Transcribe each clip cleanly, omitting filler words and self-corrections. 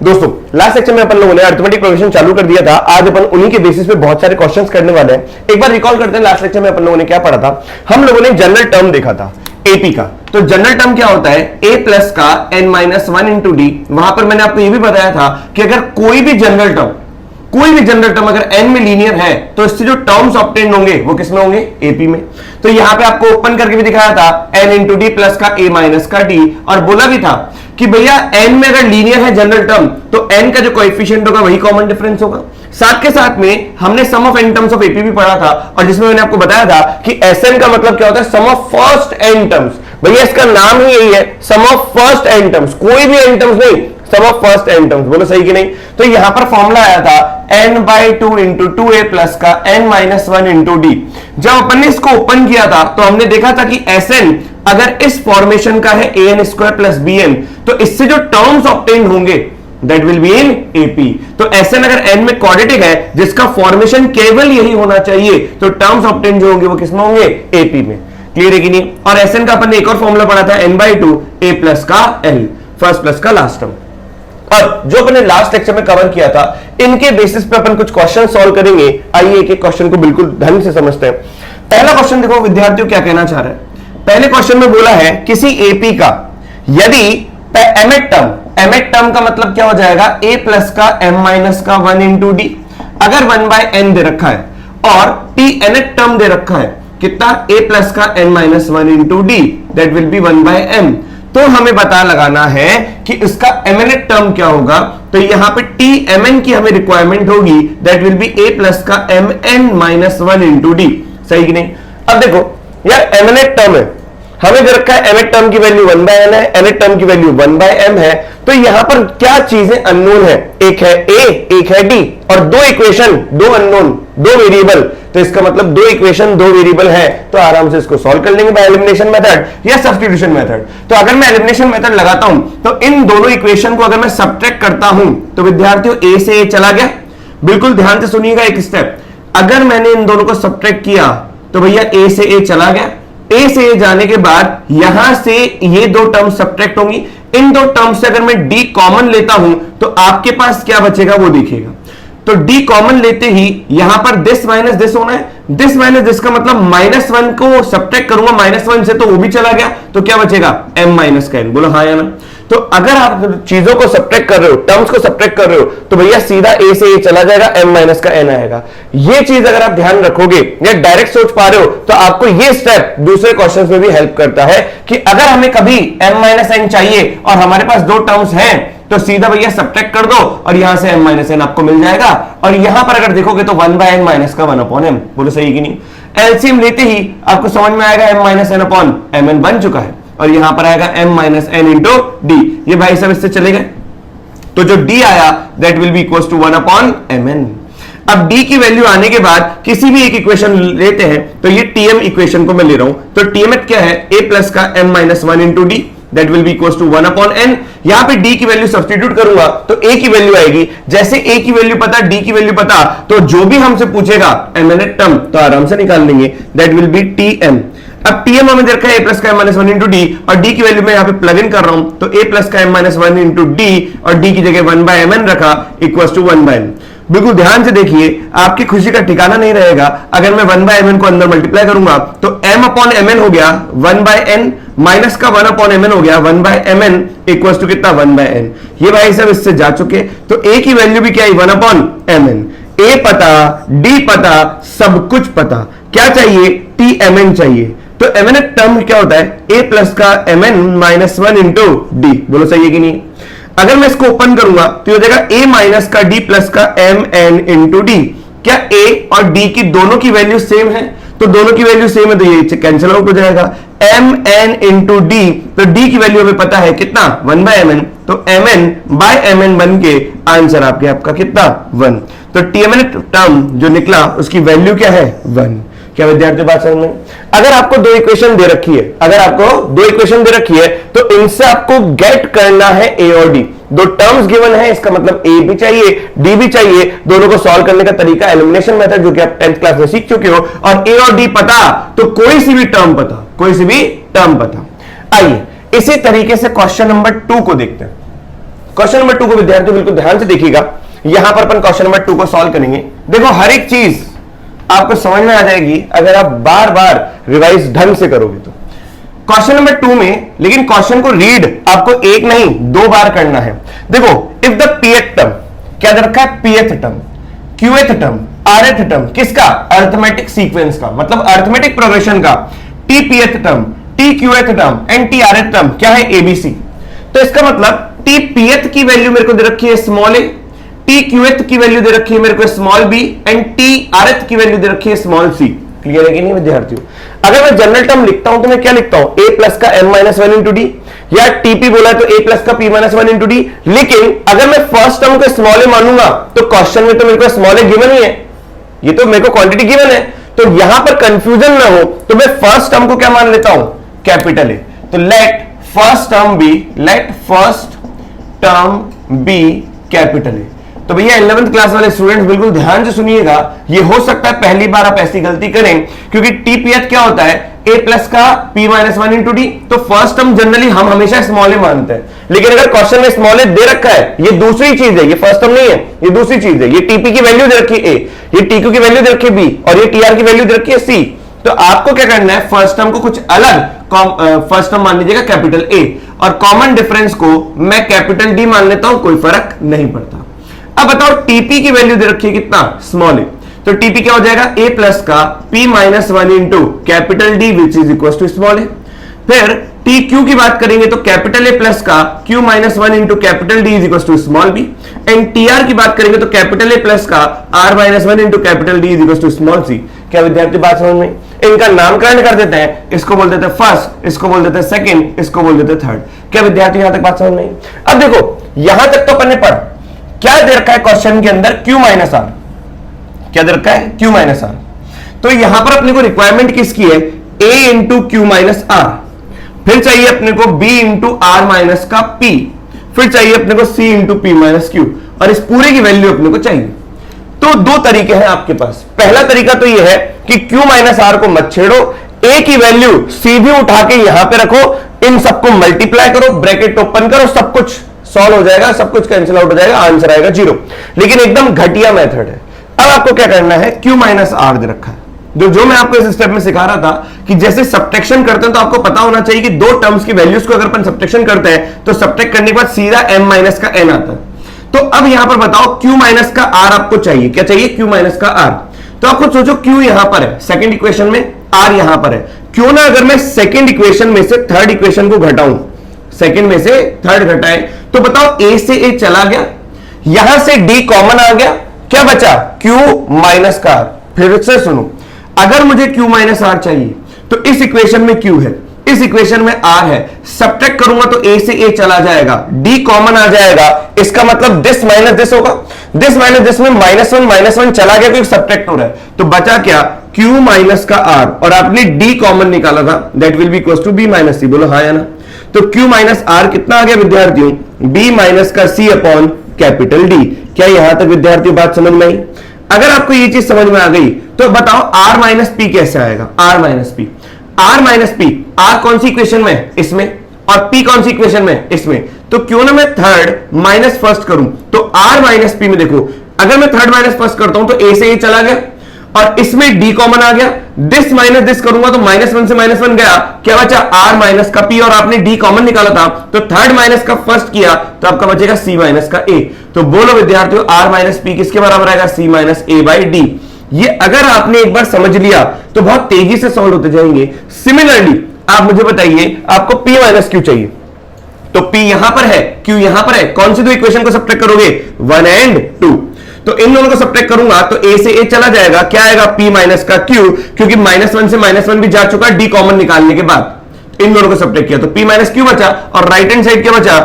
दोस्तों last section में अपन लोगों ने अरिथमेटिक प्रोग्रेशन चालू कर दिया था। आज अपन उन्हीं के बेसिस पे बहुत सारे क्वेश्चंस करने वाले हैं। एक बार रिकॉल करते हैं, लास्ट सेक्शन में अपन लोगों ने क्या पढ़ा था। हम लोगों ने जनरल टर्म देखा था एपी का। तो जनरल टर्म क्या होता है, ए प्लस का n minus one into d. वहां पर मैंने आपको यह भी बताया था कि अगर कोई भी जनरल टर्म अगर n में लीनियर है तो इससे जो टर्म्स ऑब्टेन्ड होंगे वो किसमें होंगे, एपी में। तो यहां पे आपको ओपन करके भी दिखाया था n इंटू डी प्लस का a माइनस का d, और बोला भी था कि भैया n में अगर लीनियर है जनरल टर्म तो n का जो कोएफिशिएंट होगा वही कॉमन डिफरेंस होगा। साथ के साथ में हमने sum of n terms of AP भी पढ़ा था, और जिसमें मैंने आपको बताया था कि Sn का मतलब क्या होता है, सम ऑफ फर्स्ट n टर्म्स। भैया इसका नाम ही यही है, सम ऑफ फर्स्ट n टर्म्स, कोई भी n टर्म्स नहीं, सम ऑफ फर्स्ट n टर्म्स। बोलो सही कि नहीं। तो यहां पर फॉर्मूला आया था n/2 इंटू 2a प्लस का n minus one into D. जब अपन ने इसको ओपन किया था तो हमने देखा था कि Sn अगर इस फॉर्मेशन का है an स्क्वायर प्लस bn, तो इससे जो टर्म्स ऑब्टेन होंगे that will be in AP. तो Sn अगर n में क्वाड्रेटिक है जिसका फॉर्मेशन केवल यही होना चाहिए, तो टर्म्स ऑब्टेन जो होंगे वो किसमें होंगे, एपी में। क्लियर है कि नहीं। और Sn का अपन ने एक और फॉर्मूला पढ़ा था n/2 a प्लस का l, फर्स्ट प्लस का लास्ट टर्म। अब जो अपने लास्ट लेक्चर में कवर किया था, इनके बेसिस पे अपन कुछ क्वेश्चन सॉल्व करेंगे। आइए एक एक क्वेश्चन को बिल्कुल ढंग से समझते हैं। पहला क्वेश्चन देखो विद्यार्थियों क्या कहना चाह रहे हैं। पहले क्वेश्चन में बोला है किसी एपी का यदि एमेट टर्म का मतलब क्या हो जाएगा, a प्लस का m माइनस का 1 इंटू डी। अगर 1/n दे रखा है और t nth टर्म दे रखा है कितना, a प्लस का n minus 1 into d, that will B 1/m। तो हमें पता लगाना है कि इसका mnth टर्म क्या होगा। तो यहां पे tmn की हमें रिक्वायरमेंट होगी, that will B a plus का mn माइनस 1 इंटू डी। सही कि नहीं। अब देखो यार mnth टर्म है, हमें दे रखा है mth टर्म की वैल्यू 1/n है, nth टर्म की वैल्यू 1/m है। तो यहां पर क्या चीजें अननोन है, एक है a एक है d, और दो इक्वेशन दो अननोन दो वेरिएबल। तो इसका मतलब दो इक्वेशन दो वेरिएबल है, तो आराम से इसको सॉल्व कर लेंगे बाय एलिमिनेशन मेथड या सब्स्टिट्यूशन मेथड। तो अगर मैं एलिमिनेशन मेथड लगाता हूं तो इन दोनों इक्वेशन को अगर मैं सब्ट्रैक्ट करता हूं तो विद्यार्थियों a से a चला गया। बिल्कुल ध्यान से सुनिएगा एक स्टेप, अगर मैंने इन दोनों को सब्ट्रैक्ट किया तो भैया a से a चला गया। a से a जाने के बाद यहां से ये दो टर्म सब्ट्रैक्ट होंगी। इन दो टर्म से अगर मैं d कॉमन लेता हूं तो आपके पास क्या बचेगा वो देखिएगा। तो d कॉमन लेते ही यहां पर दिस माइनस दिस होना है, दिस माइनस दिस का मतलब -1 को सब्ट्रैक्ट करूंगा -1 से, तो वो भी चला गया। तो क्या बचेगा, m माइनस का n। बोलो हाँ या ना। तो अगर आप चीजों को सब्ट्रैक्ट कर रहे हो, टर्म्स को सब्ट्रैक्ट कर रहे हो, तो भैया सीधा a से a चला जाएगा, m माइनस का n आएगा। ये चीज अगर आप ध्यान रखोगे या डायरेक्ट सोच पा रहे हो तो आपको ये स्टेप दूसरे क्वेश्चंस में भी हेल्प करता है कि अगर हमें कभी m माइनस n चाहिए और हमारे पास दो टर्म्स हैं तो सीधा भैया सब्ट्रैक्ट कर दो और यहां से m माइनस n आपको मिल जाएगा। और यहां पर अगर देखोगे तो 1/n माइनस का 1/m। बोलो सही कि नहीं। एलसीएम लेते ही आपको समझ में आएगा m minus n upon mn बन चुका है, और यहां पर आएगा m minus n into D. ये भाई सब इससे चले गए, तो जो d आया that will be equal to 1/mn। अब d की वैल्यू आने के बाद किसी भी एक इक्वेशन लेते हैं, तो ये tm इक्वेशन को मैं ले रहा हूं। तो tmth क्या है, a प्लस का m minus 1 into d, that will be equal to 1/n। यहां पे d की वैल्यू सब्स्टिट्यूट करूंगा तो a की वैल्यू आएगी। जैसे a की वैल्यू पता, d की वैल्यू पता, तो जो भी हमसे पूछेगा mnth टर्म तो आराम से निकाल लेंगे, दैट विल बी tm। अब tm हमें दे रखा है a प्लस का m माइनस 1 इंटू डी, और d की वैल्यू मैं यहां पे प्लग इन कर रहा हूं, तो a प्लस का m माइनस 1 इंटू डी, और d की जगह 1/mn रखा इक्वल टू 1/n। बिल्कुल ध्यान से देखिए, आपकी खुशी का ठिकाना नहीं रहेगा। अगर मैं 1/mn को अंदर मल्टीप्लाई करूंगा तो m अपॉन mn हो गया 1/n, माइनस का 1/mn हो गया 1/mn इक्वल टू कितना, 1/n। ये भाई सब इससे जा चुके। तो a की वैल्यू भी क्या है, 1/mn। a पता, d पता, सब कुछ पता, क्या चाहिए, tmn चाहिए। तो mn टर्म क्या होता है, a प्लस का mn माइनस 1 इंटू डी। बोलो सही है कि नहीं। अगर मैं इसको ओपन करूंगा तो हो जाएगा a माइनस का d प्लस का mn इंटू डी। क्या a और d की दोनों की वैल्यू सेम है, तो दोनों की वैल्यू सेम है तो ये कैंसिल आउट हो जाएगा, mn इंटू डी। तो d की वैल्यू हमें पता है कितना, 1/mn। तो mn बाय mn बन के आंसर आपका कितना, 1। तो tmn टर्म जो निकला उसकी वैल्यू क्या है, 1। क्या विद्यार्थी बात समझ में। अगर आपको दो इक्वेशन दे रखी है, तो इनसे आपको गेट करना है a और d। दो टर्म्स गिवन है, इसका मतलब a भी चाहिए d भी चाहिए। दोनों को सॉल्व करने का तरीका एलिमिनेशन मेथड, जो कि आप 10th क्लास में सीख चुके हो। और a और d पता तो कोई सी भी टर्म पता। आइए इसी तरीके से क्वेश्चन नंबर 2 को देखते हैं। क्वेश्चन नंबर 2 को विद्यार्थियों बिल्कुल ध्यान से देखिएगा। यहां पर अपन क्वेश्चन नंबर 2 को सॉल्व करेंगे। देखो हर एक चीज आपको समझ में आ जाएगी अगर आप बार बार रिवाइज ढंग से करोगे तो। क्वेश्चन नंबर 2 में लेकिन क्वेश्चन को रीड आपको एक नहीं 2 बार करना है। देखो इफ द pth टर्म, क्या दे रखा है pth term, qth term, rth term, किसका? अरिथमेटिक सीक्वेंस का, मतलब अरिथमेटिक प्रोग्रेशन का। t pth term, t qth term and t rth term क्या है? abc। तो इसका मतलब t pth की वैल्यू मेरे को दे रखी है स्मॉल a, t qth की वैल्यू दे रखी है मेरे को small b and t rth की वैल्यू दे रखी है स्मॉल c। क्लियर है कि नहीं विद्यार्थियों? अगर मैं जनरल टर्म लिखता हूं तो मैं क्या लिखता हूं? a प्लस का m माइनस 1 इंटू डी, या टीपी बोला तो a प्लस का p माइनस 1 इंटू डी। लेकिन अगर मैं फर्स्ट टर्म को स्मॉल a मानूंगा तो क्वेश्चन में तो मेरे को स्मॉल a गिवन ही है, ये तो मेरे को क्वांटिटी गिवन है, तो यहां पर कंफ्यूजन ना हो तो मैं फर्स्ट टर्म को क्या मान लेता हूं? Capital A. तो let first term B capital A. तो भैया 11th क्लास वाले स्टूडेंट्स बिल्कुल ध्यान से सुनिएगा, ये हो सकता है पहली बार आप ऐसी गलती करें, क्योंकि टीपीएच क्या होता है? a प्लस का p माइनस 1 इंटू डी। तो फर्स्ट टर्म जनरली हम हमेशा स्मॉल ए मानते हैं, लेकिन अगर क्वेश्चन में स्मॉल ए दे रखा है, ये दूसरी चीज है, ये फर्स्ट टर्म नहीं है, ये दूसरी चीज है। ये टीपी की वैल्यू दे रखी है a, ये टीक्यू की वैल्यू दे रखी है b और ये टीआर की वैल्यू दे रखी है c। तो आपको क्या करना है? फर्स्ट टर्म को कुछ अलग फर्स्ट टर्म मान लीजिएगा कैपिटल A, और कॉमन डिफरेंस को मैं कैपिटल D मान लेता हूं, कोई फर्क नहीं पड़ता। अब बताओ टीपी की वैल्यू दे रखी है कितना? Small A. तो टीपी क्या हो जाएगा? a प्लस का p minus 1 into capital D which is equal to small A. फिर टी क्यू की बात करेंगे तो कैपिटल ए प्लस का q minus 1 into capital D is equal to small B. And T R की बात करेंगे तो कैपिटल ए प्लस का r minus 1 into capital D is equal to small सी। क्या विद्यार्थी बात समझ में? इनका नामकरण कर देते हैं, इसको बोल देते हैं फर्स्ट, इसको बोल देते हैं सेकंड, इसको बोल देते हैं थर्ड। क्या विद्यार्थी यहां तक बात समझ में? अब देखो यहां तक तो अपन ने पढ़ा, क्या दे रखा है क्वेश्चन के अंदर? q minus r. क्या दे रखा है? q minus r. तो यहां पर अपने को रिक्वायरमेंट किसकी है? a into q minus r. फिर चाहिए अपने को b इंटू आर माइनस का p। फिर चाहिए अपने को c into p minus q, और इस पूरे की वैल्यू अपने को चाहिए। तो दो तरीके हैं आपके पास। पहला तरीका तो यह है कि q माइनस आर को मत छेड़ो, a की वैल्यू सीधी उठा के यहां पे रखो, इन सबको मल्टीप्लाई करो, ब्रैकेट ओपन करो, सब कुछ सॉल्व हो जाएगा, सब कुछ कैंसिल आउट हो जाएगा, आंसर आएगा 0। लेकिन एकदम घटिया मेथड है। अब आपको क्या करना है? q माइनस आर दे रखा है, जो मैं आपको इस स्टेप में सिखा रहा था कि जैसे सब्ट्रैक्शन करते हैं तो आपको पता होना चाहिए कि दो टर्म्स की वैल्यूज को अगर अपन सब्ट्रैक्शन करते हैं तो सब्ट्रैक्ट करने के बाद सीधा m माइनस का n आता है। तो अब यहां पर बताओ q माइनस का r आपको चाहिए, क्या चाहिए? q माइनस का r। तो आपको सोचो q यहां पर है सेकंड इक्वेशन में, r यहां पर है। क्यों ना अगर मैं सेकंड इक्वेशन में से थर्ड इक्वेशन को घटाऊं, सेकंड में से थर्ड घटाए तो बताओ a से a चला गया, यहां से d कॉमन आ गया, क्या बचा? q माइनस का r। फिर से सुनो, अगर मुझे q माइनस r चाहिए तो इस इक्वेशन में q है, इस इक्वेशन में r है, सब्ट्रैक्ट करूंगा तो a से a चला जाएगा, d कॉमन आ जाएगा, इसका मतलब दिस माइनस दिस होगा, दिस माइनस दिस में माइनस वन चला गया क्योंकि सब्ट्रैक्ट हो रहा है। तो बचा क्या? q माइनस का r, और आपने d कॉमन निकाला था, that will be equal to b minus C. बोलो हाँ या ना? तो q माइनस r कितना आ गया विद्यार्थियों? b माइनस का c अपॉन कैपिटल D। क्या यहां तक विद्यार्थियों बात समझ में आई? अगर आपको ये चीज समझ में आ गई तो बताओ r माइनस पी कैसे आएगा? r minus P, r minus P, r कौन सी इक्वेशन में? इसमें, और p कौन सी इक्वेशन में? इसमें। तो क्यों ना मैं थर्ड माइनस फर्स्ट करूं, तो r माइनस पी में देखो, अगर मैं थर्ड माइनस फर्स्ट करता हूं तो a से a चला गया, और इसमें d कॉमन आ गया, दिस माइनस दिस करूंगा तो माइनस 1 से माइनस 1 गया, क्या बचा? r माइनस का p, और आपने d कॉमन निकाला था तो थर्ड माइनस का फर्स्ट किया तो आपका बचेगा c माइनस का a। तो बोलो विद्यार्थियों r माइनस p किसके बराबर आएगा? c minus a by D. ये अगर आपने एक बार समझ लिया तो बहुत तेजी से सॉल्व होते जाएंगे। सिमिलरली आप मुझे बताइए आपको p माइनस q चाहिए, तो p यहां पर है, q यहां पर है, कौन सी दो इक्वेशन को सब्ट्रैक्ट करोगे? 1 एंड 2। तो इन दोनों को सब्ट्रैक्ट करूंगा तो a से a चला जाएगा, क्या आएगा? p माइनस का q, क्योंकि माइनस 1 से माइनस 1 भी जा चुका d कॉमन निकालने के बाद। इन दोनों को सब्ट्रैक्ट किया तो p माइनस q बचा, और राइट हैंड साइड क्या बचा?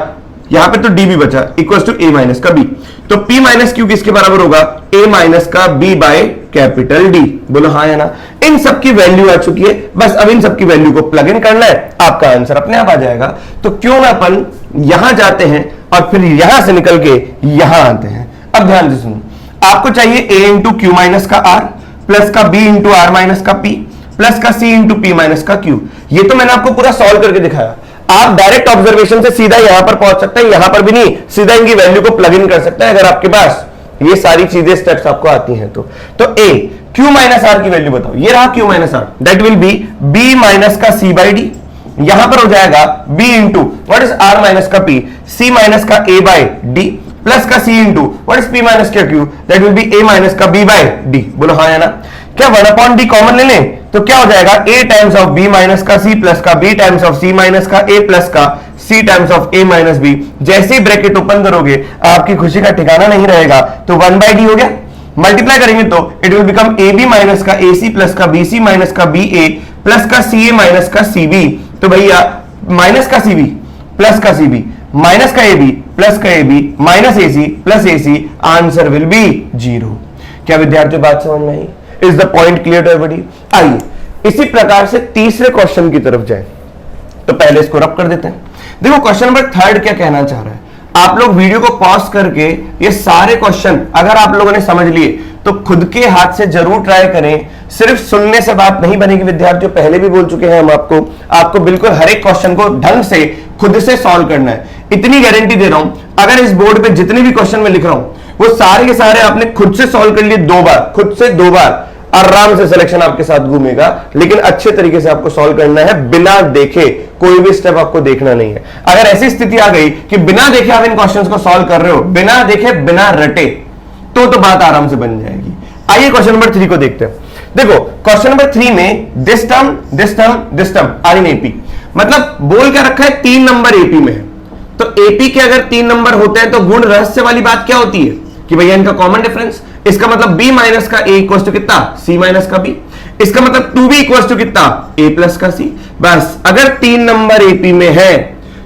यहां पे तो d भी बचा, इक्वल टू a माइनस का b। तो p माइनस q किसके बराबर होगा? a माइनस का b बाय कैपिटल D। बोलो हाँ या ना? इन सब की वैल्यू आ चुकी है, बस अब इन सब की वैल्यू को प्लग इन करना है, आपका आंसर अपने आप आ जाएगा। तो क्यों ना अपन यहां जाते हैं और फिर यहां से निकल के यहां आते हैं। अब ध्यान से सुनो, आपको चाहिए a इंटू क्यू माइनस का r प्लस का b इंटू आर माइनस का p प्लस का c इंटू पी माइनस का q। ये तो मैंने आपको पूरा सॉल्व करके दिखाया। आप डायरेक्ट ऑब्जर्वेशन से सीधा यहां पर पहुंच सकते हैं, यहां पर भी नहीं, सीधा इनकी वैल्यू को प्लग इन कर सकते हैं अगर आपके पास ये सारी चीजें स्टेप्स आपको आती हैं तो ए क्यू माइनस आर की वैल्यू बताओ, ये रहा Q minus R, that will be B minus का सी बाई डी, यहां पर हो जाएगा B into what is R minus का पी, सी माइनस का ए बाई डी प्लस का C into what is P minus का Q, that will be A minus का बी बाई डी। बोलो हाँ या ना। क्या 1/d कॉमन ले लें तो क्या हो जाएगा a times of b minus का c प्लस का b times of c minus का a प्लस का c times of a minus b। जैसे ही ब्रैकेट ओपन करोगे आपकी खुशी का ठिकाना नहीं रहेगा, तो 1/d हो गया। मल्टीप्लाई करेंगे तो it will become ab minus का ac प्लस का bc माइनस का ba प्लस का ca माइनस का cb। तो भैया माइनस का cb प्लस का cb माइनस का ab प्लस का ab minus ac plus ac, answer will be 0। क्या विद्यार्थियों बात समझ में आई? Is the point clear to everybody? आइए इसी प्रकार से तीसरे क्वेश्चन की तरफ जाए, तो पहले इसको रब कर देते हैं। देखो क्वेश्चन नंबर 3 क्या कहना चाह रहा है, आप लोग वीडियो को पॉज करके ये सारे क्वेश्चन अगर आप लोगों ने समझ लिए तो खुद के हाथ से जरूर ट्राई करें। सिर्फ सुनने से बात नहीं बनेगी विद्यार्थियों, पहले भी बोल चुके हैं हम आपको बिल्कुल हर एक क्वेश्चन को ढंग से खुद से सॉल्व करना है। इतनी गारंटी दे रहा हूं, अगर इस बोर्ड पे जितने भी क्वेश्चन मैं लिख रहा हूं वो सारे के सारे आपने खुद से सॉल्व कर लिए 2 बार, खुद से 2 बार, आराम से सिलेक्शन आपके साथ घूमेगा। लेकिन अच्छे तरीके से आपको सॉल्व करना है, बिना देखे कोई भी स्टेप आपको देखना नहीं है। अगर ऐसी स्थिति आ गई कि बिना देखे आप इन क्वेश्चंस को सॉल्व कर रहे हो, बिना देखे बिना रटे, तो बात आराम से बन जाएगी। आइए क्वेश्चन नंबर 3 को देखते हैं। देखो क्वेश्चन नंबर 3 में this term this term this term are in AP, मतलब बोल क्या रखा है 3 नंबर एपी में है। तो एपी के अगर 3 नंबर होते हैं तो गुण रहस्य वाली बात क्या होती है कि भैया इनका कॉमन डिफरेंस, इसका मतलब b माइनस का a इक्वल टू कितना c माइनस का b, इसका मतलब 2b इक्वल टू कितना a प्लस का c। बस अगर 3 नंबर एपी में है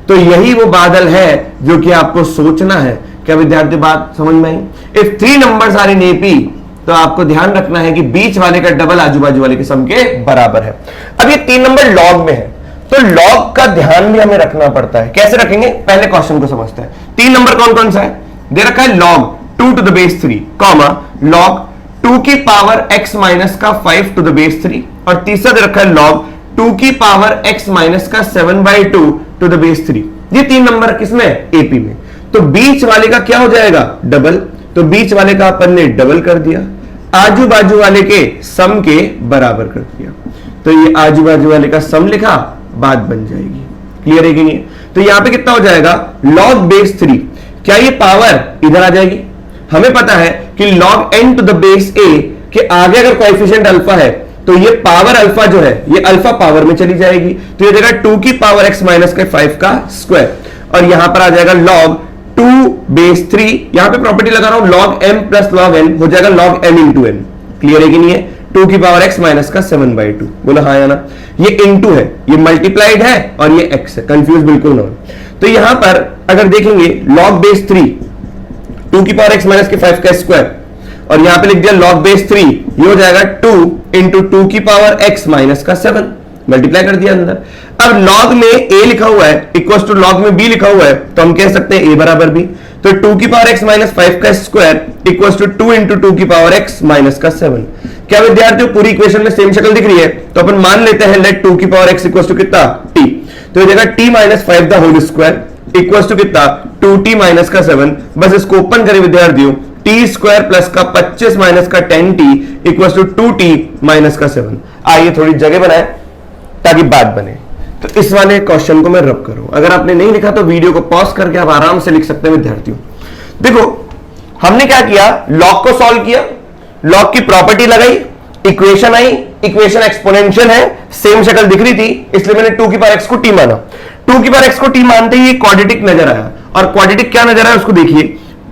तो यही वो बादल है जो कि आपको सोचना है। क्या विद्यार्थी बात समझ में आई? If 3 numbers are in AP तो आपको ध्यान रखना है कि बीच वाले का डबल आजू बाजू वाले के सम के बराबर है। अब ये 3 नंबर लॉग में है तो लॉग का ध्यान भी हमें रखना पड़ता है। कैसे रखेंगे, पहले क्वेश्चन को समझते हैं। 3 नंबर कौन कौन सा है, दे रखा है log 2 to the base 3, comma log 2 की पावर x माइनस का 5 to the base 3, और तीसरा दे रखा है log 2 की पावर x माइनस का 7/2 to the base 3। ये 3 नंबर किसमें, एपी में। तो बीच वाले का क्या हो जाएगा, डबल, तो बीच वाले का अपन ने डबल कर दिया, आजू बाजू वाले के सम के बराबर कर दिया, तो ये आजू बाजू वाले का सम लिखा, बात बन जाएगी। क्लियर है कि नहीं? तो यहां पे कितना हो जाएगा log base 3, क्या ये पावर इधर आ जाएगी? हमें पता है कि log n to the base a के आगे अगर कोएफिशिएंट अल्फा है तो ये पावर अल्फा जो है ये अल्फा पावर में चली जाएगी, तो ये देगा 2 की पावर x माइनस के 5 का स्क्वायर, और यहां पर आ जाएगा log 2 base 3, यहां पे प्रॉपर्टी लगा रहा हूं log m plus log n हो जाएगा log m into n। Clear है कि नहीं है? 2 की पावर x माइनस का 7/2, बोला हाँ या ना? ये इंटू है, ये मल्टीप्लाइड है और ये x है, कंफ्यूज बिल्कुल ना हो। तो यहां पर अगर देखेंगे log base 3 2 की पावर x माइनस के 5 का स्क्वायर, और यहां पे लिख दिया log base 3, ये हो जाएगा 2 इंटू 2 की पावर x माइनस का 7, मल्टीप्लाई कर दिया अंदर। अब log में a लिखा हुआ है इक्वल टू log में b लिखा हुआ है, तो हम कह सकते हैं a बराबर b, तो 2 की पावर x माइनस 5 का स्क्वायर इक्वल टू 2 इंटू 2 की पावर x माइनस का 7। क्या विद्यार्थियों पूरी इक्वेशन में सेम शक्ल दिख रही है? तो अपन मान लेते हैं लेट 2 की पावर x इक्वल टू कितना t, तो ये जगह t minus 5 the whole square equal to कितना 2t माइनस का 7। बस इसको ओपन करें विद्यार्थियों, टी स्क्वायर प्लस का 25 माइनस का 10t equal to 2t minus का 7। आइए थोड़ी जगह बनाए ताकि बात बने। तो इस वाले क्वेश्चन को मैं रब करूं, अगर आपने नहीं लिखा तो वीडियो को पॉज करके आप आराम से लिख सकते हैं विद्यार्थियों। देखो हमने क्या किया, लॉग को सॉल्व किया, लॉग की प्रॉपर्टी लगाई, इक्वेशन आई, इक्वेशन एक्सपोनेंशियल है, सेम शक्ल दिख रही थी इसलिए मैंने 2 की पावर x को t माना। 2 की पावर x को t मानते ही क्वाड्रेटिक नजर आया, और क्वाड्रेटिक क्या नजर आया उसको देखिए,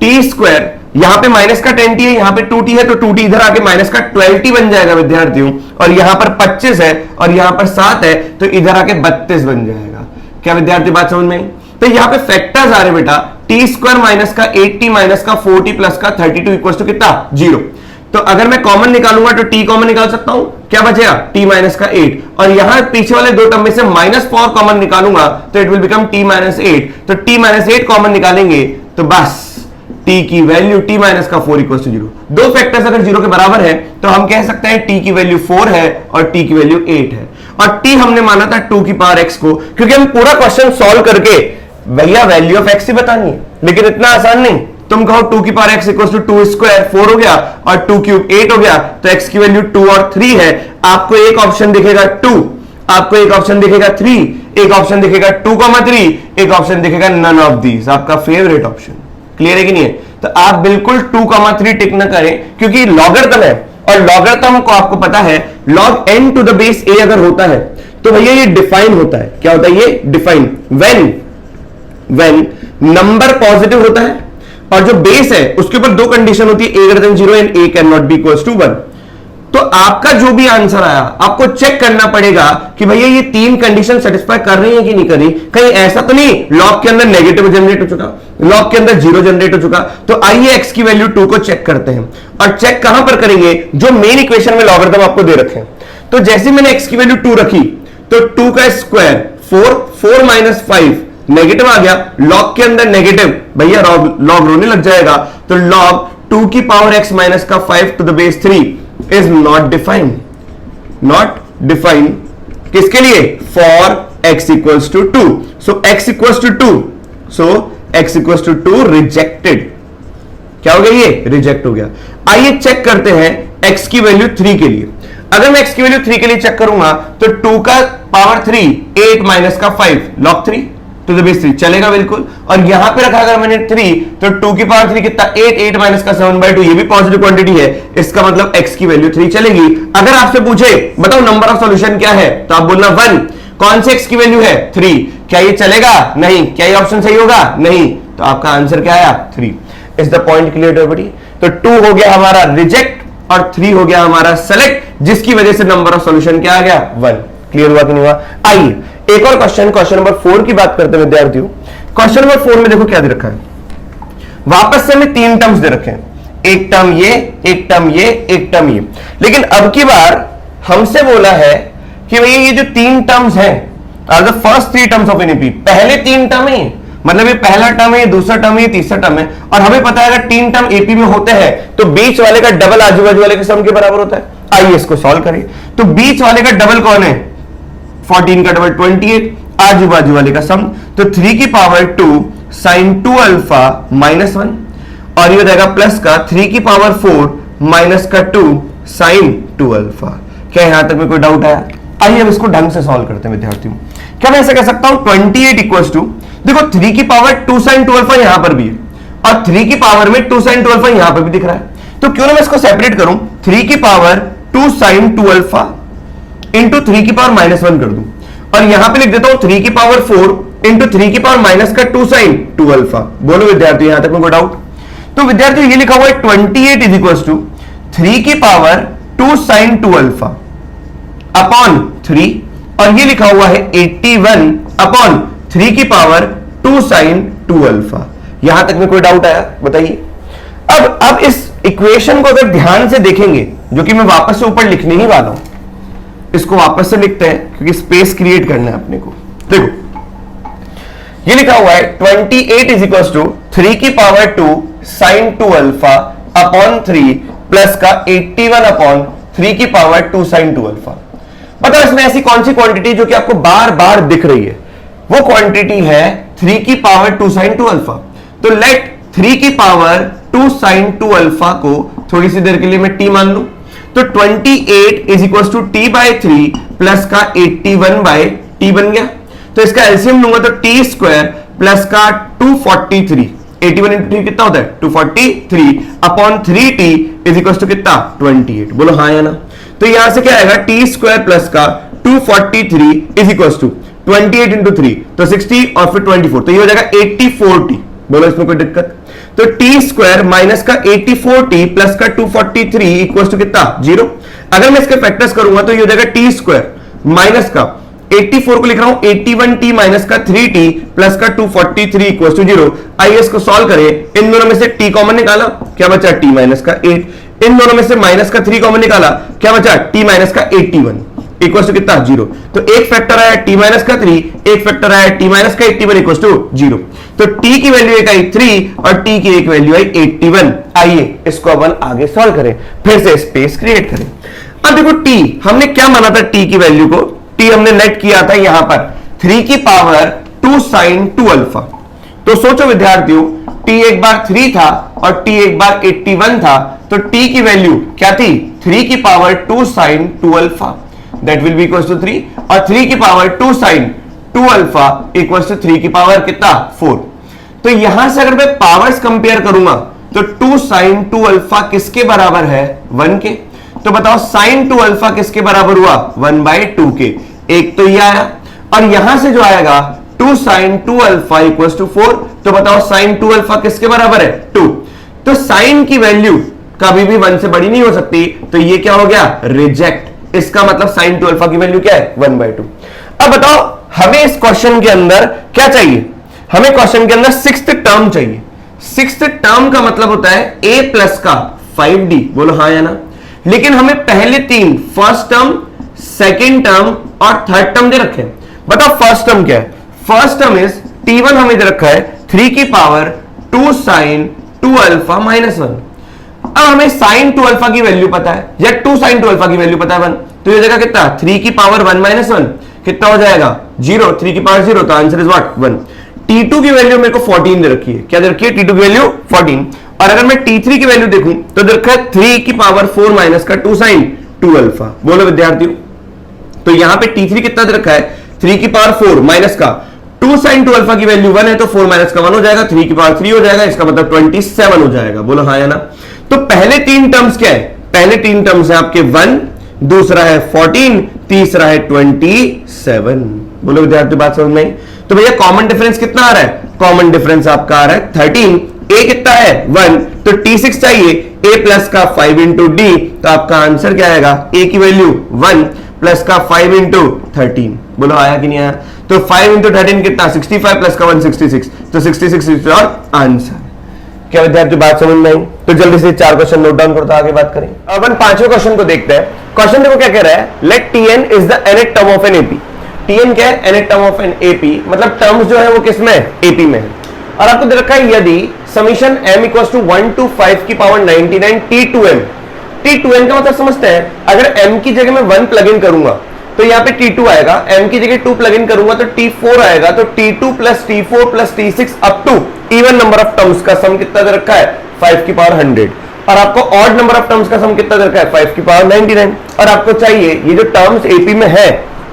टी स्क्वायर यहां पे माइनस का 10t है, यहां पे 2t है, तो 2t इधर आके माइनस का 12t बन जाएगा विद्यार्थियों, और यहां पर 25 है और यहां पर 7 है तो इधर आके 32 बन जाएगा। क्या विद्यार्थी बात समझ में आई? तो यहां पे फैक्टर्स आ रहे बेटा, टी स्क्वायर माइनस का 8t माइनस का 4t प्लस का 32 इक्वल टू कितना 0। तो अगर मैं कॉमन निकालूंगा तो t कॉमन निकाल सकता हूं, क्या बचेगा t माइनस का 8, और यहां पीछे वाले दो टर्म में से -4 कॉमन निकालूंगा तो it will become t minus 8। तो t माइनस 8 कॉमन निकालेंगे तो बस t की वैल्यू t माइनस का 4 इक्वल टू 0। दो फैक्टर्स अगर 0 के बराबर है तो हम कह सकते हैं t की वैल्यू 4 है और t की वैल्यू 8 है। और t हमने माना था 2 की पावर x को, क्योंकि हम पूरा क्वेश्चन सॉल्व करके भैया वैल्यू ऑफ x ही बतानी है, लेकिन इतना आसान नहीं। तुम कहो 2 की power x equal to 2 square 4 हो गया और 2 क्यूब 8 हो गया, तो x की वैल्यू 2 और 3 है। आपको एक ऑप्शन दिखेगा 2, आपको एक ऑप्शन दिखेगा 3, एक ऑप्शन दिखेगा 2,3, एक ऑप्शन दिखेगा नन ऑफ दीज, आपका फेवरेट ऑप्शन। क्लियर है कि नहीं है? तो आप बिल्कुल 2,3 टिक न करें, क्योंकि लॉगरिथम है और लॉगरिथम को आपको पता है log n to the base a अगर होता है तो भैया ये डिफाइन होता है। क्या होता है ये? डिफाइन व्हेन नंबर पॉजिटिव होता है और जो बेस है उसके ऊपर दो कंडीशन होती है, a greater than 0 and a can not be equals to 1। तो आपका जो भी आंसर आया आपको चेक करना पड़ेगा कि भैया ये तीन कंडीशन सेटिस्फाई कर रही है कि नहीं कर रही। कहीं ऐसा तो नहीं लॉग के अंदर नेगेटिव जनरेट हो चुका, लॉग के अंदर 0 जनरेट हो चुका। तो आइए x की वैल्यू 2 को चेक करते हैं, और चेक कहां पर करेंगे? जो मेन इक्वेशन में लॉगरिथम आपको दे रखे हैं। तो जैसे मैंने x की वैल्यू 2 रखी तो 2 का स्क्वायर 4 माइनस 5 नेगेटिव आ गया, लॉग के अंदर नेगेटिव, भैया लॉग रोने लग जाएगा। तो लॉग 2 की पावर x माइनस का 5 to the base 3 is not defined, not defined किसके लिए? For x equals to 2। So x equals to 2, so x equals to 2 rejected. क्या हो गया? ये रिजेक्ट हो गया। आइए चेक करते हैं x की वैल्यू 3 के लिए। अगर मैं x की वैल्यू 3 के लिए चेक करूंगा तो 2 का पावर 3 8 माइनस का 5 लॉग 3 टू द बेस 3 चलेगा बिल्कुल। और यहां पे रखा अगर मैंने 3 तो 2 की पावर 3 कितना? 8 माइनस का 7/2, ये भी पॉजिटिव क्वांटिटी है, इसका मतलब x की वैल्यू 3 चलेगी। अगर आपसे पूछे बताओ नंबर ऑफ सॉल्यूशन क्या है, तो आप बोलना 1। कौन से x की वैल्यू है? 3। क्या ये चलेगा? नहीं। क्या ये ऑप्शन सही होगा? नहीं। तो आपका आंसर क्या आया? 3। Is the point clear everybody? तो 2 हो गया हमारा रिजेक्ट और 3 हो गया हमारा सेलेक्ट, जिसकी वजह से नंबर ऑफ सॉल्यूशन क्या आ गया? 1। क्लियर हुआ कि नहीं हुआ? आइए एक और क्वेश्चन नंबर 4 की बात करते हैं विद्यार्थियों। क्वेश्चन नंबर 4 में देखो क्या दे रखा है। वापस से हमें 3 टर्म्स दे रखे हैं, एक टर्म ये, एक टर्म ये, एक टर्म ये। लेकिन अब की बार हमसे बोला है कि भैया ये जो 3 टर्म्स हैं are the first 3 terms of an AP. पहले 3 टर्म है, मतलब ये पहला टर्म है, दूसरा टर्म है, तीसरा टर्म है। और हमें पता है अगर 3 टर्म एपी में होते हैं तो बीच वाले का डबल आजू बाजू वाले के सम के बराबर होता है। आइए इसको सॉल्व करें। तो बीच वाले का डबल कौन है? 14 का डबल 28, आजू बाजू वाले का सम तो 3 की पावर 2 साइन 2 अल्फा माइनस 1, और ये हो जाएगा प्लस का 3 की पावर 4 माइनस का 2 साइन 2 अल्फा। क्या यहां तक में कोई डाउट आया? आइए अब इसको ढंग से सॉल्व करते हैं विद्यार्थियों। क्या मैं ऐसा कह सकता हूं 28 इक्वल्स टू, देखो 3 की पावर 2 साइन 2 अल्फा यहां पर भी है और 3 की पावर में 2 साइन 2 अल्फा यहां पर भी दिख रहा है, तो क्यों ना मैं इसको सेपरेट करूं, 3 की पावर 2 साइन 2 अल्फा इंटू 3 की पावर माइनस 1 कर दूं, और यहां पे लिख देता हूं 3 की पावर 4 इंटू 3 की पावर माइनस का 2 साइन 2 अल्फा। बोलो विद्यार्थी यहां तक में कोई डाउट? तो विद्यार्थी ये लिखा हुआ है 28 इज इक्वल टू 3 की पावर 2 साइन 2 अल्फा अपॉन 3, और ये लिखा हुआ है 81 अपॉन 3 की पावर 2 साइन 2 अल्फा। यहां तक में कोई डाउट आया? बताइए। अब इस इक्वेशन को अगर ध्यान से देखेंगे, जो कि मैं वापस से ऊपर लिखने ही वाला हूं, इसको वापस से लिखते हैं क्योंकि स्पेस क्रिएट करना है अपने को। देखो ये लिखा हुआ है 28 इज इक्वल टू 3 की power 2 sine 2 alpha upon 3 plus का 81 अपॉन 3 की पावर 2 साइन 2 अल्फा। मतलब इसमें ऐसी कौन सी क्वांटिटी जो कि आपको बार बार दिख रही है? वो क्वांटिटी है 3 की पावर 2 साइन 2 अल्फा। तो लेट 3 की पावर 2 साइन 2 अल्फा को थोड़ी सी देर के लिए मैं t मान लूं, तो 28 is equal to t by 3 plus का 81 बाई टी बन गया। तो इसका एलसीएम लूंगा तो टी स्क्वायर प्लस का 243, 81 इंटू 3 कितना होता है? 243 upon 3t is equal to कितना? 28। बोलो हाँ या ना? तो यहां से क्या आएगा? टी स्क्वायर प्लस का 243 इज इक्वल टू 28 इंटू 3 तो 60 और फिर 24, तो ये हो जाएगा 84t। बोलो इसमें कोई दिक्कत? तो टी स्क्वायर माइनस का 84t प्लस का 243 इक्वल टू कितना? 0। अगर मैं इसके फैक्टर्स करूंगा तो ये हो जाएगा टी स्क्वायर माइनस का 84 को लिख रहा हूं 81t माइनस का 3t प्लस का 243 इक्वल टू 0। आइए इसको सॉल्व करें। इन दोनों में से t कॉमन निकाला, क्या बचा? t माइनस का 8। इन दोनों में से माइनस का 3 कॉमन निकाला, क्या बचा? t माइनस का 81 इक्वल टू कितना? 0। तो एक फैक्टर आया t माइनस का 3, एक फैक्टर आया t माइनस का 81 इक्वल टू 0। तो t की वैल्यू एक आई 3 और t की एक वैल्यू आई 81। आइए इसको अपन आगे सॉल्व करें, फिर से स्पेस क्रिएट करें। अब देखो t हमने क्या माना था, t की वैल्यू को टी हमने नेट किया था यहां पर 3 की पावर 2 sin 2 अल्फा। तो सोचो विद्यार्थियों, t एक बार 3 था और t एक बार 81 था, तो t की वैल्यू क्या थी? 3 की power 2 sin 2 alpha, that will be equals to 3, और 3 की power 2 sin 2 alpha equals to 3 की पावर कितना? 4। तो यहां से अगर मैं पावर्स कंपेयर करूंगा तो 2 sin 2 अल्फा किसके बराबर है? 1 के। तो बताओ sin 2 अल्फा किसके बराबर हुआ? 1/2 के। एक तो ये आया, और यहां से जो आएगा 2 sin 2 अल्फा इक्वल्स टू 4। तो बताओ sin 2 अल्फा किसके बराबर है? 2। तो sin की वैल्यू कभी भी 1 से बड़ी नहीं हो सकती, तो ये क्या हो गया? रिजेक्ट। इसका मतलब sin 2 अल्फा की वैल्यू क्या है? 1/2। अब बताओ हमें इस क्वेश्चन के अंदर क्या चाहिए? हमें क्वेश्चन के अंदर 6th टर्म चाहिए। 6th टर्म का मतलब होता है a प्लस का 5d, बोलो हाँ या ना। लेकिन हमें पहले 3, फर्स्ट टर्म, सेकेंड टर्म और थर्ड टर्म दे रखे हैं। बताओ फर्स्ट टर्म क्या है? फर्स्ट टर्म इज t1 हमें दे रखा है 3 की पावर 2 sin 2 अल्फा माइनस 1। अब हमें sin 2 अल्फा की वैल्यू पता है, या 2 sin 2 अल्फा की वैल्यू पता है 1, तो ये जगह कितना? 3 की पावर 1 माइनस 1 कितना हो जाएगा? 0। 3 की पावर 0, तो आंसर इज व्हाट? 1। t2 की वैल्यू मेरे को 14 दे रखी है। क्या दे रखी है? t2 की वैल्यू 14। और अगर मैं t3 की वैल्यू देखूं तो दे रखा है 3 की पावर 4 माइनस का 2 sin 2 अल्फा। बोलो विद्यार्थियों, तो यहां पे t3 कितना दे रखा है? 3 की पावर 4 माइनस का 2 sin 2 अल्फा की वैल्यू 1 है, तो 4 माइनस का 1 हो जाएगा, 3 की पावर 3 हो जाएगा, इसका मतलब 27 हो जाएगा। बोलो हाँ या ना। तो पहले 3 टर्म्स क्या है? पहले 3 टर्म्स है आपके 1, दूसरा है 14, तीसरा है 27। बोलो विद्यार्थी बात समझ में आई? तो भैया कॉमन डिफरेंस कितना आ रहा है? कॉमन डिफरेंस आपका आ रहा है 13। a कितना है? 1, तो t6 चाहिए, a प्लस का 5 इंटू डी, तो आपका आंसर क्या आएगा? a की वैल्यू 1 प्लस का 5 इंटू 13। बोलो आया कि नहीं आया? तो 5 इंटू 13 कितना? 65 प्लस का 1 66, तो 66 इज योर आंसर। क्या विद्यार्थी बात समझ में आई? तो जल्दी से 4 क्वेश्चन नोट डाउन करते आगे बात करें। अब अपन 5वें क्वेश्चन को देखते हैं। क्वेश्चन देखो क्या कह रहा है? Let tn is the nth term of an AP. tn क्या है? nth term of an AP, मतलब टर्म्स जो है वो किसमें है? एपी में है। और आपको दे रखा है यदि summation m equals to 1 to 5 की पावर 99 t2m। t2n का मतलब समझते हैं, अगर m की जगह मैं 1 प्लग इन करूंगा तो यहाँ पे t2 आएगा, m की जगह 2 प्लग इन करूंगा तो t4 आएगा, तो t2 plus t4 plus t6 up to even number of terms का सम कितना दे रखा है? 5 की पावर 100। और आपको ऑड नंबर ऑफ टर्म्स का सम कितना दे रखा है? 5 की पावर 99। और आपको चाहिए ये जो टर्म्स एपी में है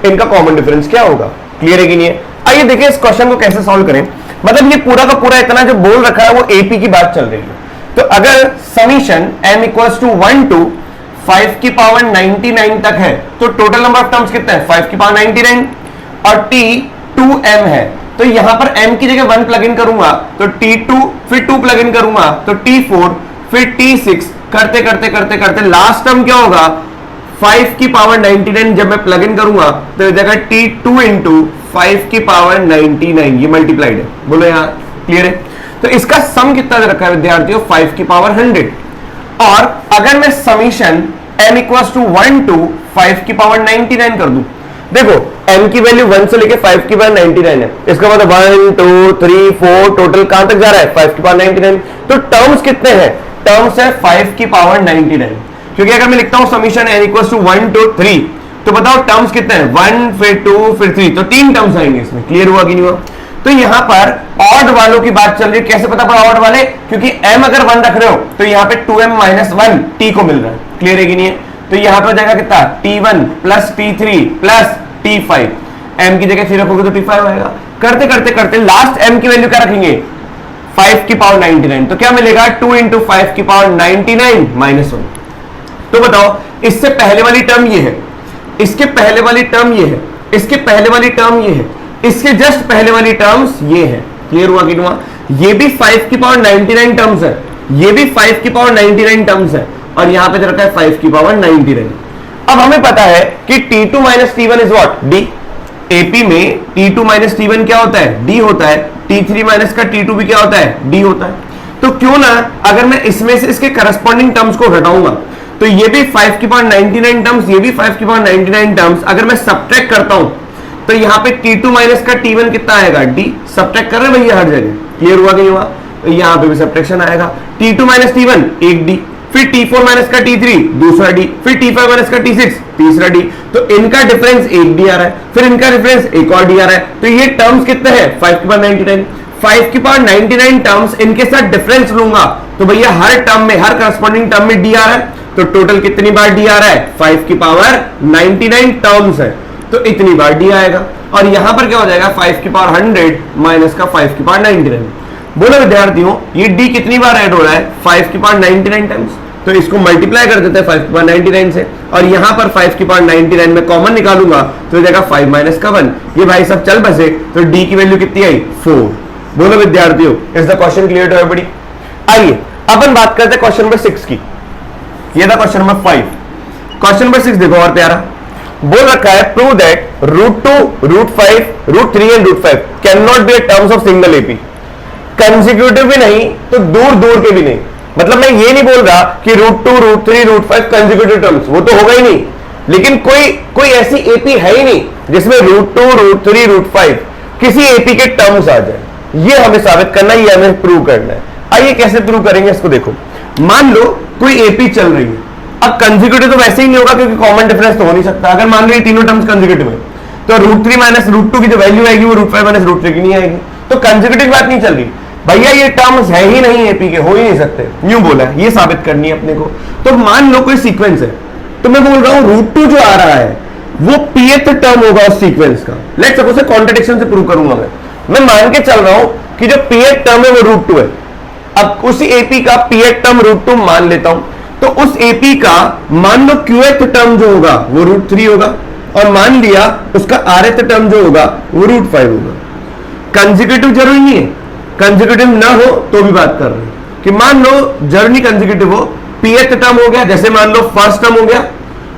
इनका कॉमन डिफरेंस क्या होगा। क्लियर है कि नहीं है? आइए देखिए इस क्वेश्चन को कैसे सॉल्व करें। मतलब ये पूरा का पूरा इतना जो बोल रखा है वो एपी की बात चल रही है। तो अगर summation m equals to 1 to 5 की पावर 99 तक है तो टोटल नंबर ऑफ टर्म्स कितना है? 5 की पावर 99, और t 2m है, तो यहां पर m की जगह 1 प्लग इन करूंगा तो t2, फिर 2 प्लग इन करूंगा तो t4, फिर t6, करते करते करते करते लास्ट टर्म क्या होगा? 5 की पावर 99 जब मैं प्लग इन करूंगा तो जगह t2 इंटू 5 की पावर 99, ये मल्टीप्लाइड है। बोलो यहाँ क्लियर है? तो इसका सम कितना दे रखा है विद्यार्थियों? 5 की पावर 100। और अगर मैं summation m equals to 1 to 5 की पावर 99 कर दूं, देखो m की वैल्यू 1 से लेके 5 की पावर 99 है, इसका मतलब 1 2 3 4 टोटल कहां तक जा रहा है? 5 की पावर 99। तो टर्म्स कितने हैं? टर्म्स है 5 की पावर 99, क्योंकि अगर मैं लिखता हूं summation n equals to 1 to 3, तो बताओ टर्म्स कितने हैं? 1 फिर 2 फिर 3, तो 3 टर्म्स आएंगे इसमें। क्लियर हुआ कि नहीं हुआ? तो यहां पर ऑड वालों की बात चल रही है। कैसे पता पड़ा ऑड वाले? क्योंकि m अगर 1 रख रहे हो तो यहां पे 2m माइनस 1 t को मिल रहा है। क्लियर है कि नहीं है? तो यहां पर जाएगा कितना? t1 plus t3 plus t5, m की जगह 3 रखोगे तो t5 आएगा। करते करते करते लास्ट m की वैल्यू क्या रखेंगे? 5 की पावर 99, तो क्या मिलेगा? 2 इंटू 5 की पावर 99 माइनस 1। तो बताओ इससे पहले वाली टर्म ये है, इसके पहले वाली टर्म ये है, इसके पहले वाली टर्म ये है, इसके जस्ट पहले वाली टर्म्स ये है। क्लियर हुआ कि नहीं हुआ? ये भी 5 की पावर 99 टर्म्स है, ये भी 5 की पावर 99 टर्म्स है, और यहां पे रखा है 5 की पावर 99। अब हमें पता है कि t2 minus t1 is what? d। AP में t2 माइनस t1 क्या होता है? d होता है। t3 माइनस का t2 भी क्या होता है? d होता है। तो क्यों ना अगर मैं इसमें से इसके करस्पॉन्डिंग टर्म्स को घटाऊंगा तो ये भी 5 की पावर 99 टर्म्स, ये भी 5 की पावर 99 टर्म्स, अगर मैं सब्ट्रैक्ट करता हूं तो यहाँ पे t2 माइनस का t1 कितना आएगा? d। सब्ट्रैक्ट कर रहे हैं भैया हर जगह। क्लियर हुआ कि नहीं हुआ? तो यहाँ पे भी सब्ट्रैक्शन आएगा। t2 माइनस t1 1d, फिर T4 माइनस का T3 दूसरा D, फिर T5 माइनस का T6 तीसरा D। तो इनका डिफरेंस एक D आ रहा है, फिर इनका डिफरेंस एक और D आ रहा है। तो ये टर्म्स कितने हैं 5 की पावर 99। 5 की पावर 99 टर्म्स, इनके साथ डिफरेंस लूंगा तो भैया हर टर्म में, हर करस्पॉन्डिंग टर्म में D आ रहा है। तो टोटल कितनी बार D आ रहा है 5 की पावर 99 टर्म्स है, तो इतनी बार D आएगा। और यहां पर क्या हो जाएगा 5 की पावर 100 माइनस का 5 की पावर 99। बोलो विद्यार्थियों ये D कितनी बार ऐड हो रहा है 5 की पावर 99 टाइम्स। तो इसको मल्टीप्लाई कर देते हैं 5 की पावर 99 से, और यहां पर 5 की पावर 99 में कॉमन निकालूंगा तो हो जाएगा 5 माइनस का 1। ये भाई सब चल बसे, तो D की वैल्यू कितनी आई 4। बोलो विद्यार्थियों is the question clear to everybody. आइए अपन बात करते हैं क्वेश्चन नंबर 6 की। ये था क्वेश्चन नंबर 5। क्वेश्चन नंबर 6 देखो और प्यारा, बोल रखा है prove that √2, √5, √3 and √5 can not be terms of single AP. Consecutive भी नहीं तो दूर दूर के भी नहीं। मतलब मैं ये नहीं बोल रहा कि √2, √3, √5 कंसेक्यूटिव टर्म्स, वो तो होगा ही नहीं, लेकिन कोई ऐसी एपी है ही नहीं जिसमें √2, √3, √5 किसी एपी के टर्म्स आ जाए। ये हमें साबित करना है, ये हमें प्रूव करना है। आइए कैसे प्रूव करेंगे इसको देखो। मान लो कोई एपी चल रही है, अब कंसेक्यूटिव तो वैसे ही नहीं होगा क्योंकि कॉमन डिफरेंस तो हो नहीं सकता। अगर मान लो ये तीनों टर्म्स कंसेक्यूटिव है तो √3 माइनस √2 की जो वैल्यू आएगी वो √5 माइनस √3 की नहीं आएगी। तो कंसेक्यूटिव बात नहीं चल रही भैया, ये टर्म्स है ही नहीं एपी के, हो ही नहीं सकते, यूं बोला है, ये साबित करनी है अपने को। तो मान लो कोई सीक्वेंस है, तो मैं बोल रहा हूं √2 जो आ रहा है वो pth टर्म होगा उस सीक्वेंस का। लेट्स सपोज कॉन्ट्रडिक्शन से प्रूव करूंगा मैं मान के चल रहा हूं कि जो pth टर्म है वो √2 है। अब उसी एपी का pth टर्म √2 मान लेता हूं, तो उस एपी का मान लो qth टर्म जो होगा वो √3 होगा, और मान लिया उसका rth टर्म जो होगा वो √5 होगा। कंसेक्यूटिव जरूरी नहीं है, कंसेक्यूटिव ना हो तो भी बात कर रहे हैं कि मान लो जरूरी कंसेक्यूटिव हो, pth टर्म हो गया, जैसे मान लो फर्स्ट टर्म हो गया,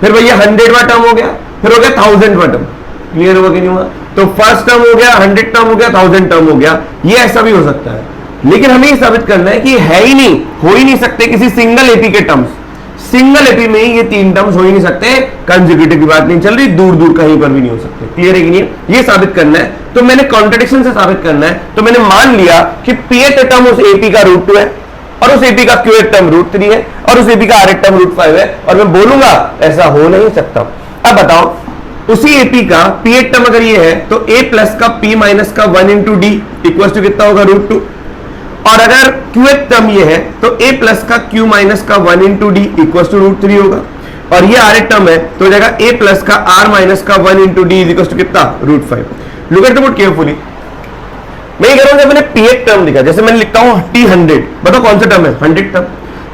फिर भैया 100वां टर्म हो गया, फिर हो गया 1000वां टर्म। क्लियर हुआ कि नहीं हुआ? तो फर्स्ट टर्म हो गया, 100 टर्म हो गया, 1000 टर्म हो गया। ये ऐसा भी हो सकता है, लेकिन हमें ये साबित करना है कि है ही नहीं, हो ही नहीं सकते किसी सिंगल एपी के टर्म्स। सिंगल एपी में ये तीन टर्म्स हो ही नहीं सकते। कंसेक्यूटिव की बात नहीं चल रही, दूर दूर कहीं पर भी नहीं हो सकते। क्लियर है कि नहीं? ये साबित करना है, तो मैंने कॉन्ट्रडिक्शन से साबित करना है। तो मैंने मान लिया कि pth टर्म उस एपी का √2 है, और उस एपी का qth टर्म √3 है, और उस एपी का rth टर्म √5 है, और मैं बोलूंगा ऐसा हो नहीं सकता। अब बताओ उसी एपी का pth टर्म अगर ये है तो a प्लस का p माइनस का 1 इंटू डी इक्वल टू कितना होगा √2, और अगर qth टर्म ये है तो a प्लस का q माइनस का 1 इंटू डी इक्वल टू √3 होगा, और ये rth टर्म है तो हो जाएगा a प्लस का r माइनस का 1 इंटू डी इक्वल टू कितना √5। Look at the board carefully. मैं ये कह रहा हूं, जब मैंने pth टर्म लिखा, जैसे मैंने लिखता हूं t100, बताओ कौन सा टर्म है 100 टर्म।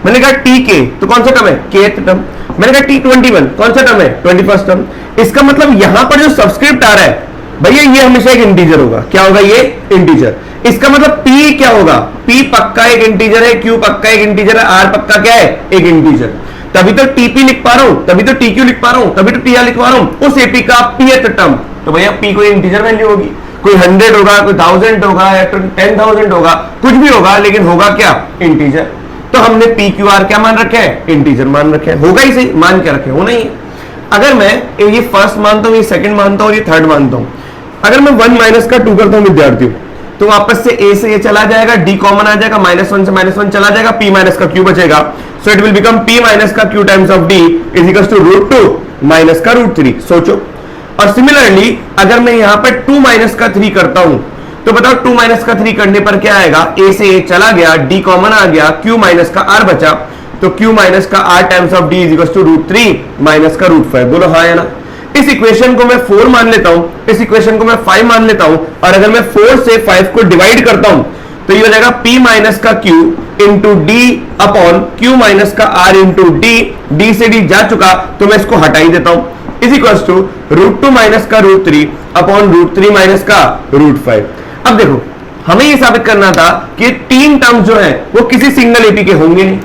मैंने कहा tk तो कौन सा टर्म है kth टर्म। मैंने कहा t21 कौन सा टर्म है 21st टर्म। इसका मतलब यहां पर जो सब्सक्रिप्ट आ रहा है भैया ये हमेशा एक इंटीजर होगा। क्या होगा? ये इंटीजर। इसका मतलब p क्या होगा? p पक्का एक इंटीजर है, q पक्का एक इंटीजर है, r पक्का क्या है? एक इंटीजर। तभी तो tp लिख पा रहा हूं, तभी तो tq लिख पा रहा हूं, तभी तो tr लिख पा रहा हूं उस एपी का pth टर्म। तो भैया p कोई इंटीजर वैल्यू होगी, कोई 100 होगा, कोई 1000 होगा, या 10,000 होगा, कुछ भी होगा, लेकिन होगा क्या? इंटीजर। तो हमने p q r क्या मान रखे हैं? इंटीजर मान रखे हैं। होगा ही सही, मान क्या रखे? होना ही है। अगर मैं ये फर्स्ट मानता हूं, ये सेकंड मानता हूं और ये थर्ड मानता हूं, अगर मैं 1 माइनस का 2 करता हूं विद्यार्थियों, तो वापस से a से ये चला जाएगा, d कॉमन आ जाएगा, -1 से -1 चला जाएगा, p माइनस का q बचेगा। So it will become p minus का q times of d is equal to √2 minus का √3। सोचो। और सिमिलरली अगर मैं यहां पर 2 माइनस का 3 करता हूं, तो बताओ 2 माइनस का 3 करने पर क्या आएगा? a से a चला गया, d कॉमन आ गया, q माइनस का r बचा, तो q माइनस का r times of d is equal to √3 minus का √5। बोलो हाँ या ना? इस इक्वेशन को मैं 4 मान लेता हूं, इस इक्वेशन को मैं 5 मान लेता हूं, और अगर मैं 4 से 5 को डिवाइड करता हूं तो ये हो जाएगा p माइनस का q into D upon q minus का r इंटू डी। डी से d जा चुका तो मैं इसको हटा ही देता हूं, इज इक्वल टू √2 माइनस का √3 अपॉन √3 माइनस का √5। अब देखो हमें ये साबित करना था कि तीन टर्म जो है वो किसी सिंगल एपी के होंगे नहीं।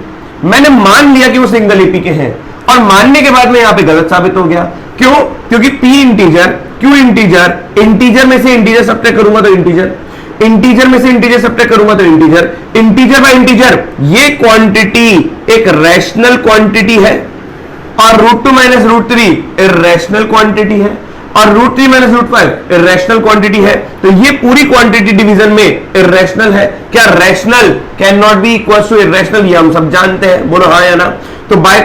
मैंने मान लिया कि वो सिंगल एपी के हैं, और मानने के बाद में यहां पे गलत साबित हो गया। क्यों? क्योंकि p integer, q integer, integer में से इंटीजर सब्ट्रैक्ट करूंगा तो इंटीजर, इंटीजर में से इंटीजर सब्ट्रैक्ट करूंगा तो इंटीजर, इंटीजर बाय इंटीजर। ये क्वांटिटी एक रैशनल क्वांटिटी है, और √2 माइनस √3 इरैशनल क्वांटिटी है, और √3 माइनस √5 इरेशनल क्वांटिटी है, तो ये पूरी क्वांटिटी डिवीजन में इरेशनल है। क्या rational can not be equal to irrational, ये हम सब जानते हैं, बोलो हाँ या ना। तो बाय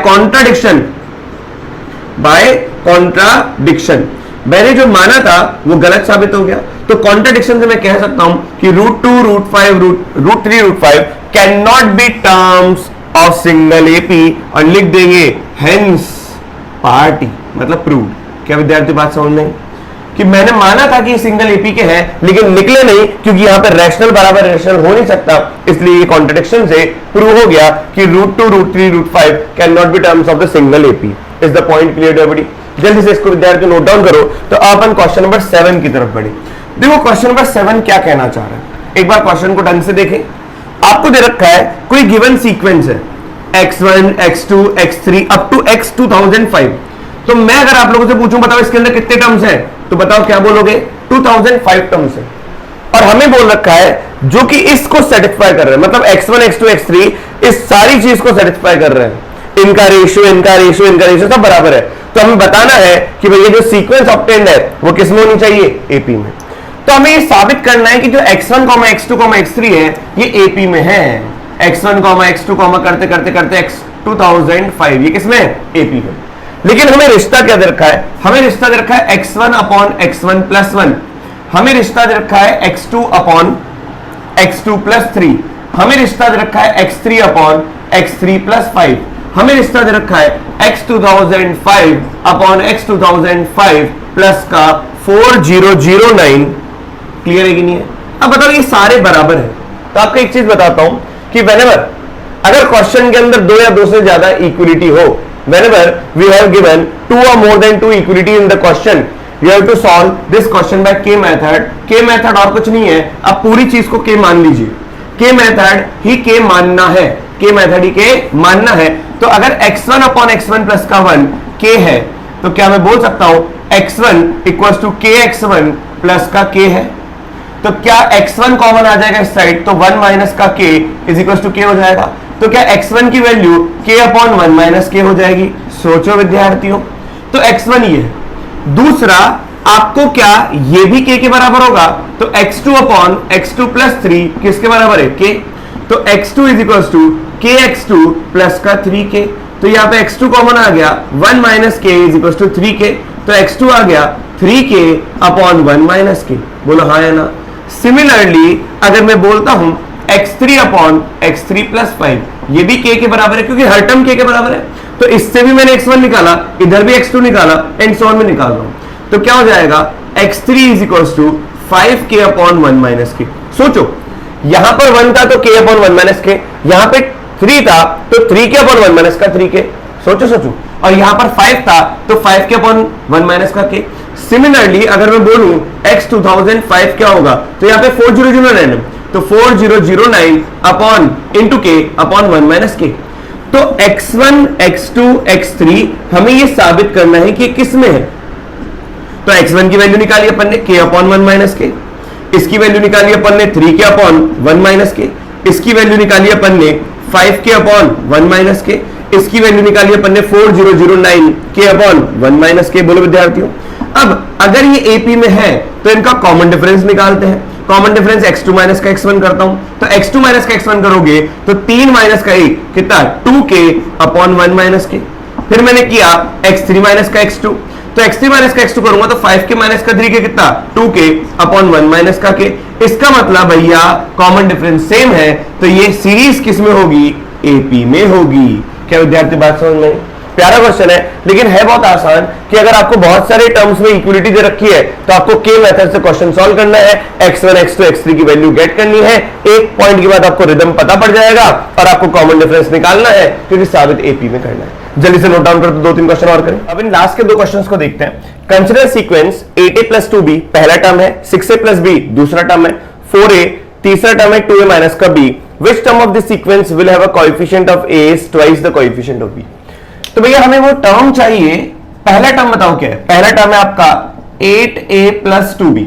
कॉन्ट्राडिक्शन मैंने जो माना था वो गलत साबित हो गया। तो कॉन्ट्राडिक्शन से मैं कह सकता हूं कि √2, √5, √3, √5 can not be terms of single AP, और लिख देंगे हेंस पार्टी, मतलब प्रूव। क्या विद्यार्थी बात समझ में? कि मैंने माना था कि ये सिंगल एपी के हैं, लेकिन निकले नहीं, क्योंकि यहां पे रैशनल बराबर रैशनल हो नहीं सकता, इसलिए ये कॉन्ट्रडिक्शन से प्रूव हो गया कि √2, √3, √5 can not be terms of the single AP. Is the point clear to everybody? जल्दी से इसको विद्यार्थी नोट डाउन करो। तो अपन क्वेश्चन नंबर 7 की तरफ बढ़े। देखो क्वेश्चन नंबर 7 क्या कहना चाह रहा है, एक बार क्वेश्चन को ढंग से देखें। आपको दे रखा है कोई गिवन सीक्वेंस है x1, x2, x3 up to x 2005। तो मैं अगर आप लोगों से पूछूं बताओ इसके अंदर कितने टर्म्स हैं, तो बताओ क्या बोलोगे? 2005 टर्म्स है। और हमें बोल रखा है जो कि इसको सेटिस्फाई कर रहे हैं, मतलब x1, x2, x3 इस सारी चीज को सेटिस्फाई कर रहे हैं, इनका रेशियो सब बराबर है। तो हमें बताना है कि भैया जो सीक्वेंस ऑब्टेन्ड है वो किस में होनी चाहिए? एपी में। तो हमें ये साबित करना है कि जो x1, x2, x3 है ये एपी में है। x1, x2 करते करते करते x 2005 ये किसमें? एपी में। लेकिन हमें रिश्ता क्या दे रखा है? हमें रिश्ता दे रखा है x1 अपॉन x1 प्लस 1, हमें रिश्ता दे रखा है x2 अपॉन x2 प्लस 3, हमें रिश्ता दे रखा है x3 अपॉन x3 प्लस 5, हमें रिश्ता दे रखा है x 2005 अपॉन x 2005 प्लस का 4009। क्लियर है कि नहीं है? अब बताओ ये सारे बराबर है। तो आपको एक चीज बताता हूं कि whenever अगर क्वेश्चन के अंदर दो या दो से ज्यादा इक्विलिटी हो, whenever we have given 2 or more than 2 equality in the question, you have to solve this question by K method। K method और कुछ नहीं है, अब पूरी चीज को K मान लीजिए। K method ही K मानना है, K method ही K मानना है। तो अगर x1 अपॉन x1 प्लस का 1 K है, तो क्या मैं बोल सकता हूं x1 equals to kx1 plus का K है। तो क्या x1 कॉमन आ जाएगा इस साइड, तो 1 माइनस का K is equals to K हो जाएगा। तो क्या x1 की value K upon 1 minus K हो जाएगी? सोचो विद्यार्थियों, तो x1 ये है। दूसरा आपको क्या ये भी K के बराबर होगा, तो x2 अपॉन x2 प्लस 3 किसके बराबर है? K। तो x2 is equals to kx2 plus का 3k। तो यहाँ पे x2 कॉमन आ गया, 1 minus k is equals to 3k। तो x2 आ गया 3k अपॉन 1 माइनस k। बोलो हाँ या ना? सिमिलरली अगर मैं बोलता हूं x3 अपॉन x3 प्लस 5, ये भी k के बराबर है क्योंकि हर टर्म k के बराबर है। तो इससे भी मैंने x1 निकाला, इधर भी x2 निकाला, एंड सो ऑन में निकाल रहा हूं। तो क्या हो जाएगा? x3 is equals to 5k upon 1 minus k। सोचो यहां पर 1 था तो k अपॉन 1 माइनस k, यहां पे 3 था तो 3k अपॉन 1 माइनस का 3k। सोचो और यहां पर 5 था तो 5k अपॉन 1 माइनस का k। सिमिलरली अगर मैं बोलूं x 2005 क्या होगा, तो यहां पे 4009 तो 4009 upon into k upon 1 minus k। तो x1, x2, x3 हमें ये साबित करना है कि किस में है। तो x1 की वैल्यू निकाली अपन ने k अपॉन 1 माइनस k, इसकी वैल्यू निकाली अपन ने 3k अपॉन 1 माइनस k, इसकी वैल्यू निकाली अपन ने 5k अपॉन 1 माइनस k, इसकी वैल्यू निकाली अपन ने 4009 k अपॉन 1 माइनस k। बोलो विद्यार्थियों, अब अगर ये एपी में है तो इनका कॉमन डिफरेंस निकालते हैं। कॉमन डिफरेंस x2 माइनस का x1 करता हूं, तो x2 माइनस का x1 करोगे तो 3 माइनस का 1 कितना? 2k upon 1 minus k। फिर मैंने किया x3 माइनस का x2, तो x3 माइनस का x2 करूंगा तो 5k माइनस का 3k कितना? 2k अपॉन 1 माइनस का k। इसका मतलब भैया कॉमन डिफरेंस सेम है, तो ये सीरीज किस में होगी? एपी में होगी। क्या विद्यार्थी बात समझ में? प्यारा क्वेश्चन है, लेकिन है बहुत आसान कि अगर आपको बहुत सारे टर्म्स में इक्विलिटी दे रखी है तो आपको के मेथड से क्वेश्चन सॉल्व करना है, x1, x2, x3 की वैल्यू गेट करनी है। एक पॉइंट के बाद आपको रिदम पता पड़ जाएगा और आपको कॉमन डिफरेंस निकालना है क्योंकि साबित एपी में करना है। जल्दी से नोट डाउन कर दो, 2-3 क्वेश्चन और करें। अब इन लास्ट के 2 क्वेश्चंस को देखते हैं। Consider sequence 8a plus 2b पहला टर्म है, 6a प्लस b दूसरा टर्म है, 4a तीसरा टर्म है, 2a माइनस का b। Which term of this sequence will have a coefficient of a is twice the coefficient of b? तो भैया हमें वो टर्म चाहिए। पहला टर्म बताओ क्या है? पहला टर्म है आपका 8a प्लस 2b।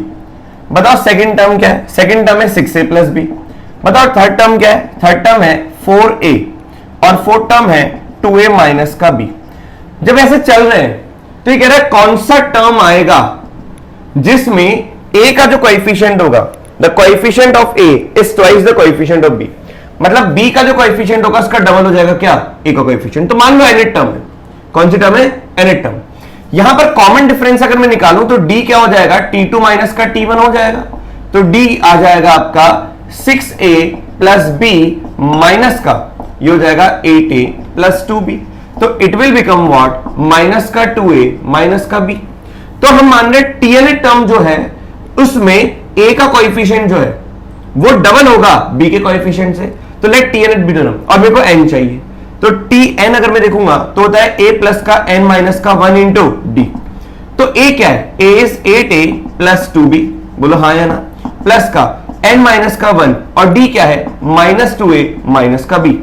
बताओ सेकंड टर्म क्या है? सेकंड टर्म है 6a प्लस b। बताओ थर्ड टर्म क्या है? थर्ड टर्म है 4a और फोर्थ टर्म है 2a माइनस का b। जब ऐसे चल रहे हैं तो ये कह रहा है कौन सा टर्म आएगा जिसमें a का जो कोएफिशिएंट होगा, the coefficient of a is twice the coefficient of b, मतलब b का जो कोएफिशिएंट होगा उसका डबल हो जाएगा क्या, a का कोएफिशिएंट। तो मान लो nth टर्म है, कौन सी टर्म है, nth टर्म। यहां पर कॉमन डिफरेंस अगर मैं निकालूं तो d क्या हो जाएगा, t2 माइनस का t1 हो जाएगा, तो d आ जाएगा आपका 6a प्लस b माइनस का, ये हो जाएगा 8a प्लस 2b, तो it will become what, minus का 2a माइनस का b। तो हम मान रहे tnth टर्म जो है उसमें a का कोएफिशिएंट जो है वो डबल होगा b के कोएफिशिएंट से, तो लेट tnth बी टर्म, और मेरे को n चाहिए, तो tn अगर मैं देखूंगा तो होता है a प्लस का n माइनस का 1 इंटू डी। तो a क्या है, a is 8a plus 2b, बोलो हाँ या ना, प्लस का n माइनस का 1, और d क्या है, माइनस 2a माइनस का b।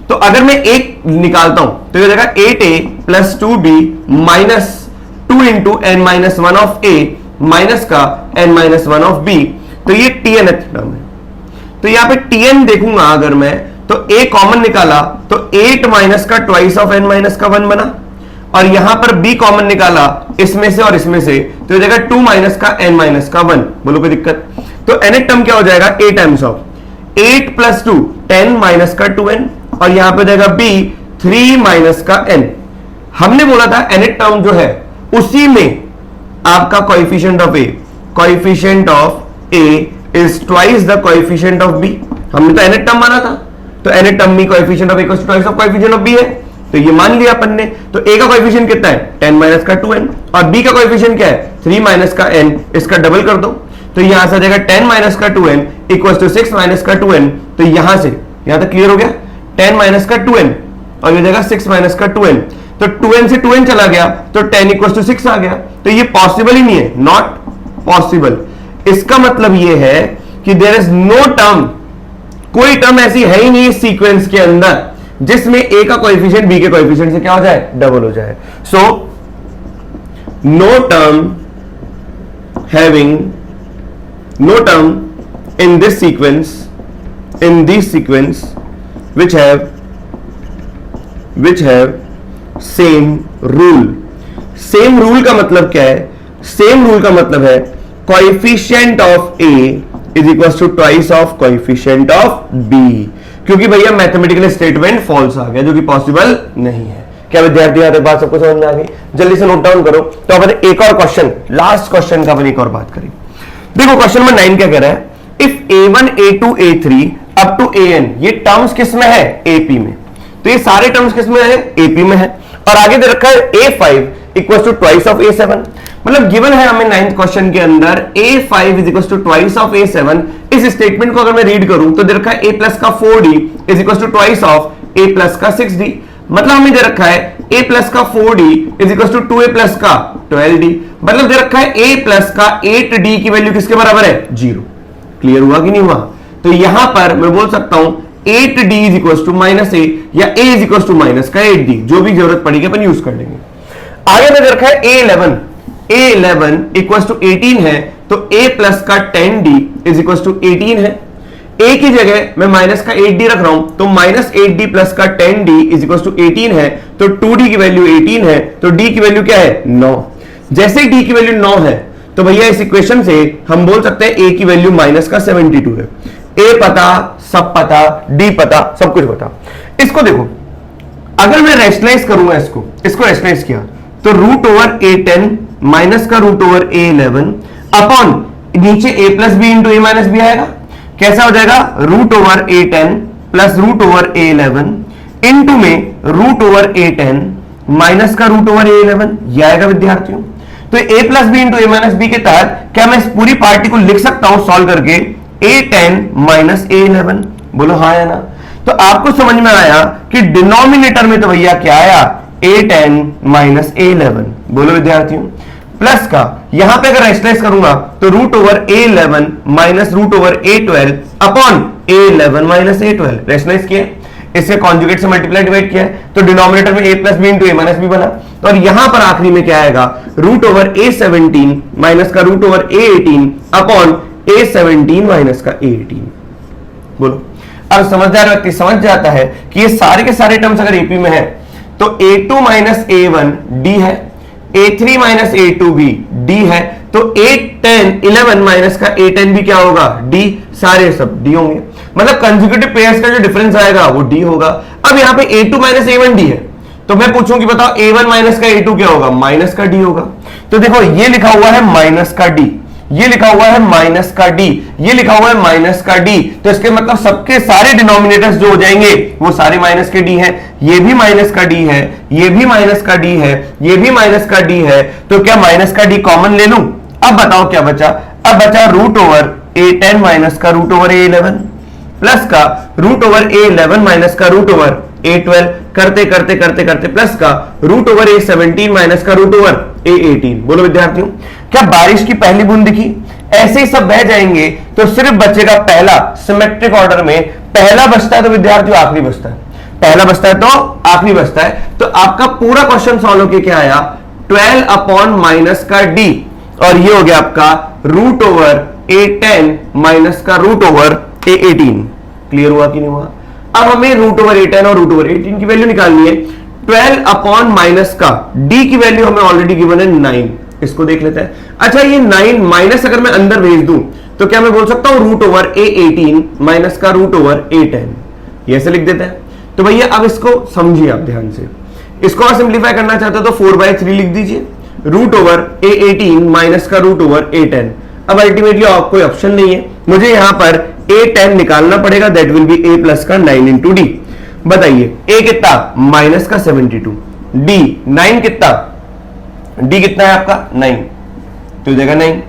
तो अगर मैं एक निकालता हूं तो ये हो जाएगा 8a plus 2b minus 2 into n minus 1 of a minus का n माइनस 1 ऑफ b, तो ये tnth टर्म है। तो यहां पे tn देखूंगा अगर मैं, तो a कॉमन निकाला तो 8 माइनस का ट्वाइस ऑफ n माइनस का 1 बना, और यहां पर b कॉमन निकाला इसमें से और इसमें से, तो हो जाएगा 2 माइनस का n माइनस का 1, बोलो कोई दिक्कत। तो nth टर्म क्या हो जाएगा, a times of 8 plus 2 10 minus का 2n, और यहां पे जाएगा b 3 माइनस का n। हमने बोला था nth टर्म जो है उसी में आपका coefficient of a, coefficient of a is twice the coefficient of b, हमने तो nth टर्म माना था, तो nth टर्म में coefficient of a equals to twice of coefficient of b है, तो ये मान लिया अपन ने। तो a का कोएफिशिएंट कितना है, 10 माइनस का 2n, और b का कोएफिशिएंट क्या है, 3 माइनस का n, इसका डबल कर दो, तो यहां से आ जाएगा 10 माइनस का 2n इक्वल्स टू 6 माइनस का 2n, तो यहां से यहां तक क्लियर हो गया, 10 माइनस का 2n और ये हो जाएगा 6 माइनस का 2n, तो 2n से 2n चला गया तो 10 इक्वल्स टू 6 आ गया, तो ये पॉसिबल ही नहीं है, नॉट पॉसिबल। इसका मतलब ये है कि देयर इज नो टर्म, कोई टर्म ऐसी है ही नहीं इस सीक्वेंस के अंदर जिसमें a का कोएफिशिएंट b के कोएफिशिएंट से क्या हो जाए, डबल हो जाए। So no term having, no term in this sequence, in this sequence which have same rule। same rule का मतलब क्या है, same rule का मतलब है coefficient of a is equals to twice of coefficient of b, क्योंकि भैया mathematical statement false आ गया जो कि पॉसिबल नहीं है। क्या विद्यार्थी यहाँ तक बात सबको समझ में आ गई, जल्दी से नोट डाउन करो। तो अपन एक और क्वेश्चन, लास्ट क्वेश्चन का अपन एक और बात करें। देखो क्वेश्चन नंबर 9 क्या कह रहा है, if a1 a2 a3 up to an, ये टर्म्स किस में है, AP में, तो ये सारे टर्म्स किस में है, AP में है, और आगे दे रखा है a5 equals to twice of a7, मतलब गिवन है हमें 9th क्वेश्चन के अंदर a5 is equals to twice of a7। इस स्टेटमेंट को अगर मैं रीड करूं तो दे रखा है a प्लस का 4d is equals to twice of a plus का 6d, मतलब हमें दे रखा है a प्लस का 4d is equals to 2a plus का 12d, मतलब दे रखा है a प्लस का 8d की वैल्यू किसके बराबर है, 0। क्लियर हुआ कि नहीं हुआ? तो यहां पर मैं बोल सकता हूं 8d is equals to minus a, या a is equals to minus का 8d, जो भी जरूरत पड़ेगी अपन यूज कर लेंगे। आगे में दे रखा है a11 इक्वल्स टू 18 है, तो a प्लस का 10d इज इक्वल्स टू 18 है। a की जगह मैं माइनस का 8d रख रहा हूं, तो माइनस 8d प्लस का 10d इज इक्वल्स टू 18 है, तो 2d की वैल्यू 18 है, तो d की वैल्यू क्या है, 9। जैसे ही d की वैल्यू 9 है तो भैया इस इक्वेशन से हम बोल सकते हैं a की वैल्यू माइनस का 72 है। a पता, सब पता, d पता, सब कुछ पता। इसको देखो, अगर मैं रैशनलाइज करूंगा इसको रैशनलाइज किया तो रूट ओवर a10 माइनस का रूट ओवर a11 अपॉन नीचे a plus b into a minus b आएगा। कैसा हो जाएगा, root over a10 plus root over a11 into में रूट ओवर a10 माइनस का रूट ओवर a11, यह आएगा विद्यार्थियों। तो a plus b into a minus b के तहत क्या मैं इस पूरी पार्टी को लिख सकता हूं सॉल्व करके a10 माइनस a11, बोलो हाँ या ना। तो आपको समझ में आया कि डिनोमिनेटर में तो भैया क्या आया, a10 माइनस a11, बोलो विद्यार्थियों, प्लस का यहां पे अगर रैशनलाइज करूंगा तो root over a11 minus root over a12 upon a11 minus a12, rationalize किया, इससे कॉन्जुगेट से मल्टीप्लाई डिवाइड किया, तो डिनोमिनेटर में a plus b into a minus b बना, और यहां पर आखिरी में क्या आएगा, रूट ओवर a17 माइनस का root over a18 upon a17 minus का a18, बोलो। अब समझदार व्यक्ति समझ जाता है कि ये सारे के सारे टर्म्स अगर AP में है तो a2 माइनस a1 d है, a3 माइनस a2 भी d है, तो 8 10 11 माइनस का 8 10 भी क्या होगा डी, सारे सब डी होंगे, मतलब कंसेक्यूटिव पेयर्स का जो डिफरेंस आएगा वो डी होगा। अब यहां पे a2 माइनस a1 डी है, तो मैं पूछूं कि बताओ a1 माइनस का a2 क्या होगा, माइनस का डी होगा। तो देखो ये लिखा हुआ है माइनस का डी, ये लिखा हुआ है माइनस का डी, ये लिखा हुआ है माइनस का डी, तो इसके मतलब सबके सारे डिनोमिनेटर्स जो हो जाएंगे वो सारे माइनस के डी हैं। ये भी माइनस का डी है, ये भी माइनस का डी है, ये भी माइनस का डी है, तो क्या माइनस का डी कॉमन ले लूं? अब बताओ क्या बचा, अब बचा रूट ओवर a10 माइनस का रूट ओवर a11 प्लस का रूट ओवर a11 माइनस का रूट ओवर a12 करते करते करते करते प्लस का रूट ओवर a17 माइनस का रूट ओवर a18। बोलो विद्यार्थियों, क्या बारिश की पहली बूंद दिखी? ऐसे ही सब बह जाएंगे तो सिर्फ बचेगा पहला, सिमेट्रिक ऑर्डर में पहला बचता है तो विद्यार्थियों आखिरी बचता है, पहला बचता है तो आखिरी बचता है। तो आपका पूरा क्वेश्चन सॉल्व होके क्या आया, 12 अपॉन माइनस का डी, और ये हो गया आपका रूट ओवर a10 माइनस का रूट ओवर a18। क्लियर हुआ कि नहीं हुआ? अब हमें रूट ओवर a10 और रूट ओवर a18 की वैल्यू निकालनी है। 12 अपॉन माइनस का d की वैल्यू हमें ऑलरेडी गिवन है 9, इसको देख लेते हैं। अच्छा ये 9 माइनस अगर मैं अंदर भेज दूं तो क्या मैं बोल सकता हूं रूट ओवर a18 माइनस का रूट ओवर a10, ये ऐसे लिख देते हैं। तो भैया अब इसको समझिए आप ध्यान से, इसको और सिंप्लीफाई करना चाहते हो तो 4/3 लिख दीजिए, रूट ओवर a18 माइनस का रूट ओवर a10। अब अल्टीमेटली कोई ऑप्शन नहीं है, मुझे यहां पर a10 निकालना पड़ेगा, that will B a plus का 9 इंटू डी। बताइए a कितना, माइनस का 72, d 9 कितना, d कितना है आपका 9, तो हो जाएगा 9,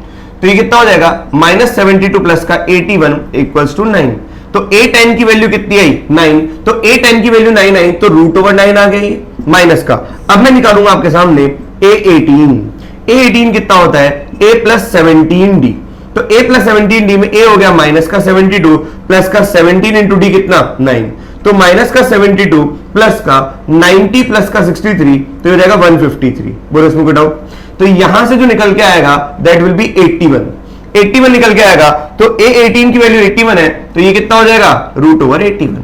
तो ये कितना हो जाएगा माइनस 72 प्लस का 81 इक्वल्स टू 9। तो a10 की वैल्यू कितनी आई 9, तो a10 की वैल्यू 9 आई तो रूट ओवर 9 आ गई माइनस का। अब मैं निकालूंगा आपके सामने a18 कितना होता है a प्लस 17d, तो a प्लस 17d में a हो गया माइनस का 72 प्लस का 17 इंटू डी कितना 9, तो माइनस का 72 प्लस का 90 प्लस का 63, तो हो जाएगा 153। बोलो इसमें कोई डाउट? तो यहां से जो निकल के आएगा दैट विल बी 81 निकल के आएगा, तो a18 की वैल्यू 81 है, तो ये कितना हो जाएगा रूट ओवर 81।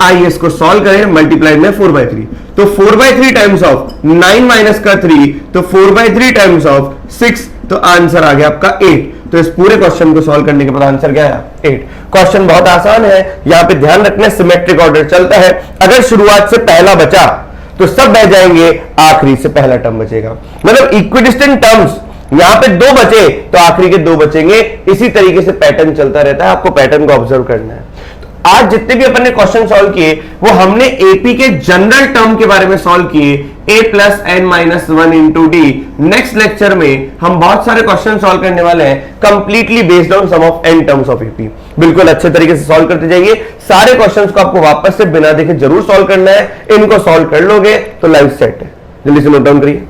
आइए इसको सॉल्व करें, मल्टीप्लाई में 4/3, तो 4/3 टाइम्स ऑफ 9 माइनस का 3, तो 4/3 टाइम्स ऑफ 6, तो आंसर आ गया आपका 8। तो इस पूरे क्वेश्चन को सॉल्व करने के बाद आंसर क्या आया 8। क्वेश्चन बहुत आसान है, यहां पे ध्यान रखना सिमेट्रिक ऑर्डर चलता है, अगर शुरुआत से पहला बचा तो सब बह जाएंगे, आखिरी से पहला टर्म बचेगा, मतलब इक्विडिस्टेंट टर्म्स यहां पे 2 बचे तो आखिरी के 2 बचेंगे। इसी तरीके से पैटर्न चलता रहता है, आपको पैटर्न को ऑब्जर्व करना है। आज जितने भी अपन ने क्वेश्चन सॉल्व किए वो हमने एपी के जनरल टर्म के बारे में सॉल्व किए, a plus n minus 1 into d. Next lecture में हम बहुत सारे क्वेश्चन सॉल्व करने वाले हैं completely based on sum of n terms of AP. बिल्कुल अच्छे तरीके से सॉल्व करते जाइए, सारे क्वेश्चंस को आपको वापस से बिना देखे जरूर सॉल्व करना है, इनको सॉल्व कर लोगे तो लाइफ सेट है। जल्दी से नोट डाउन करिए।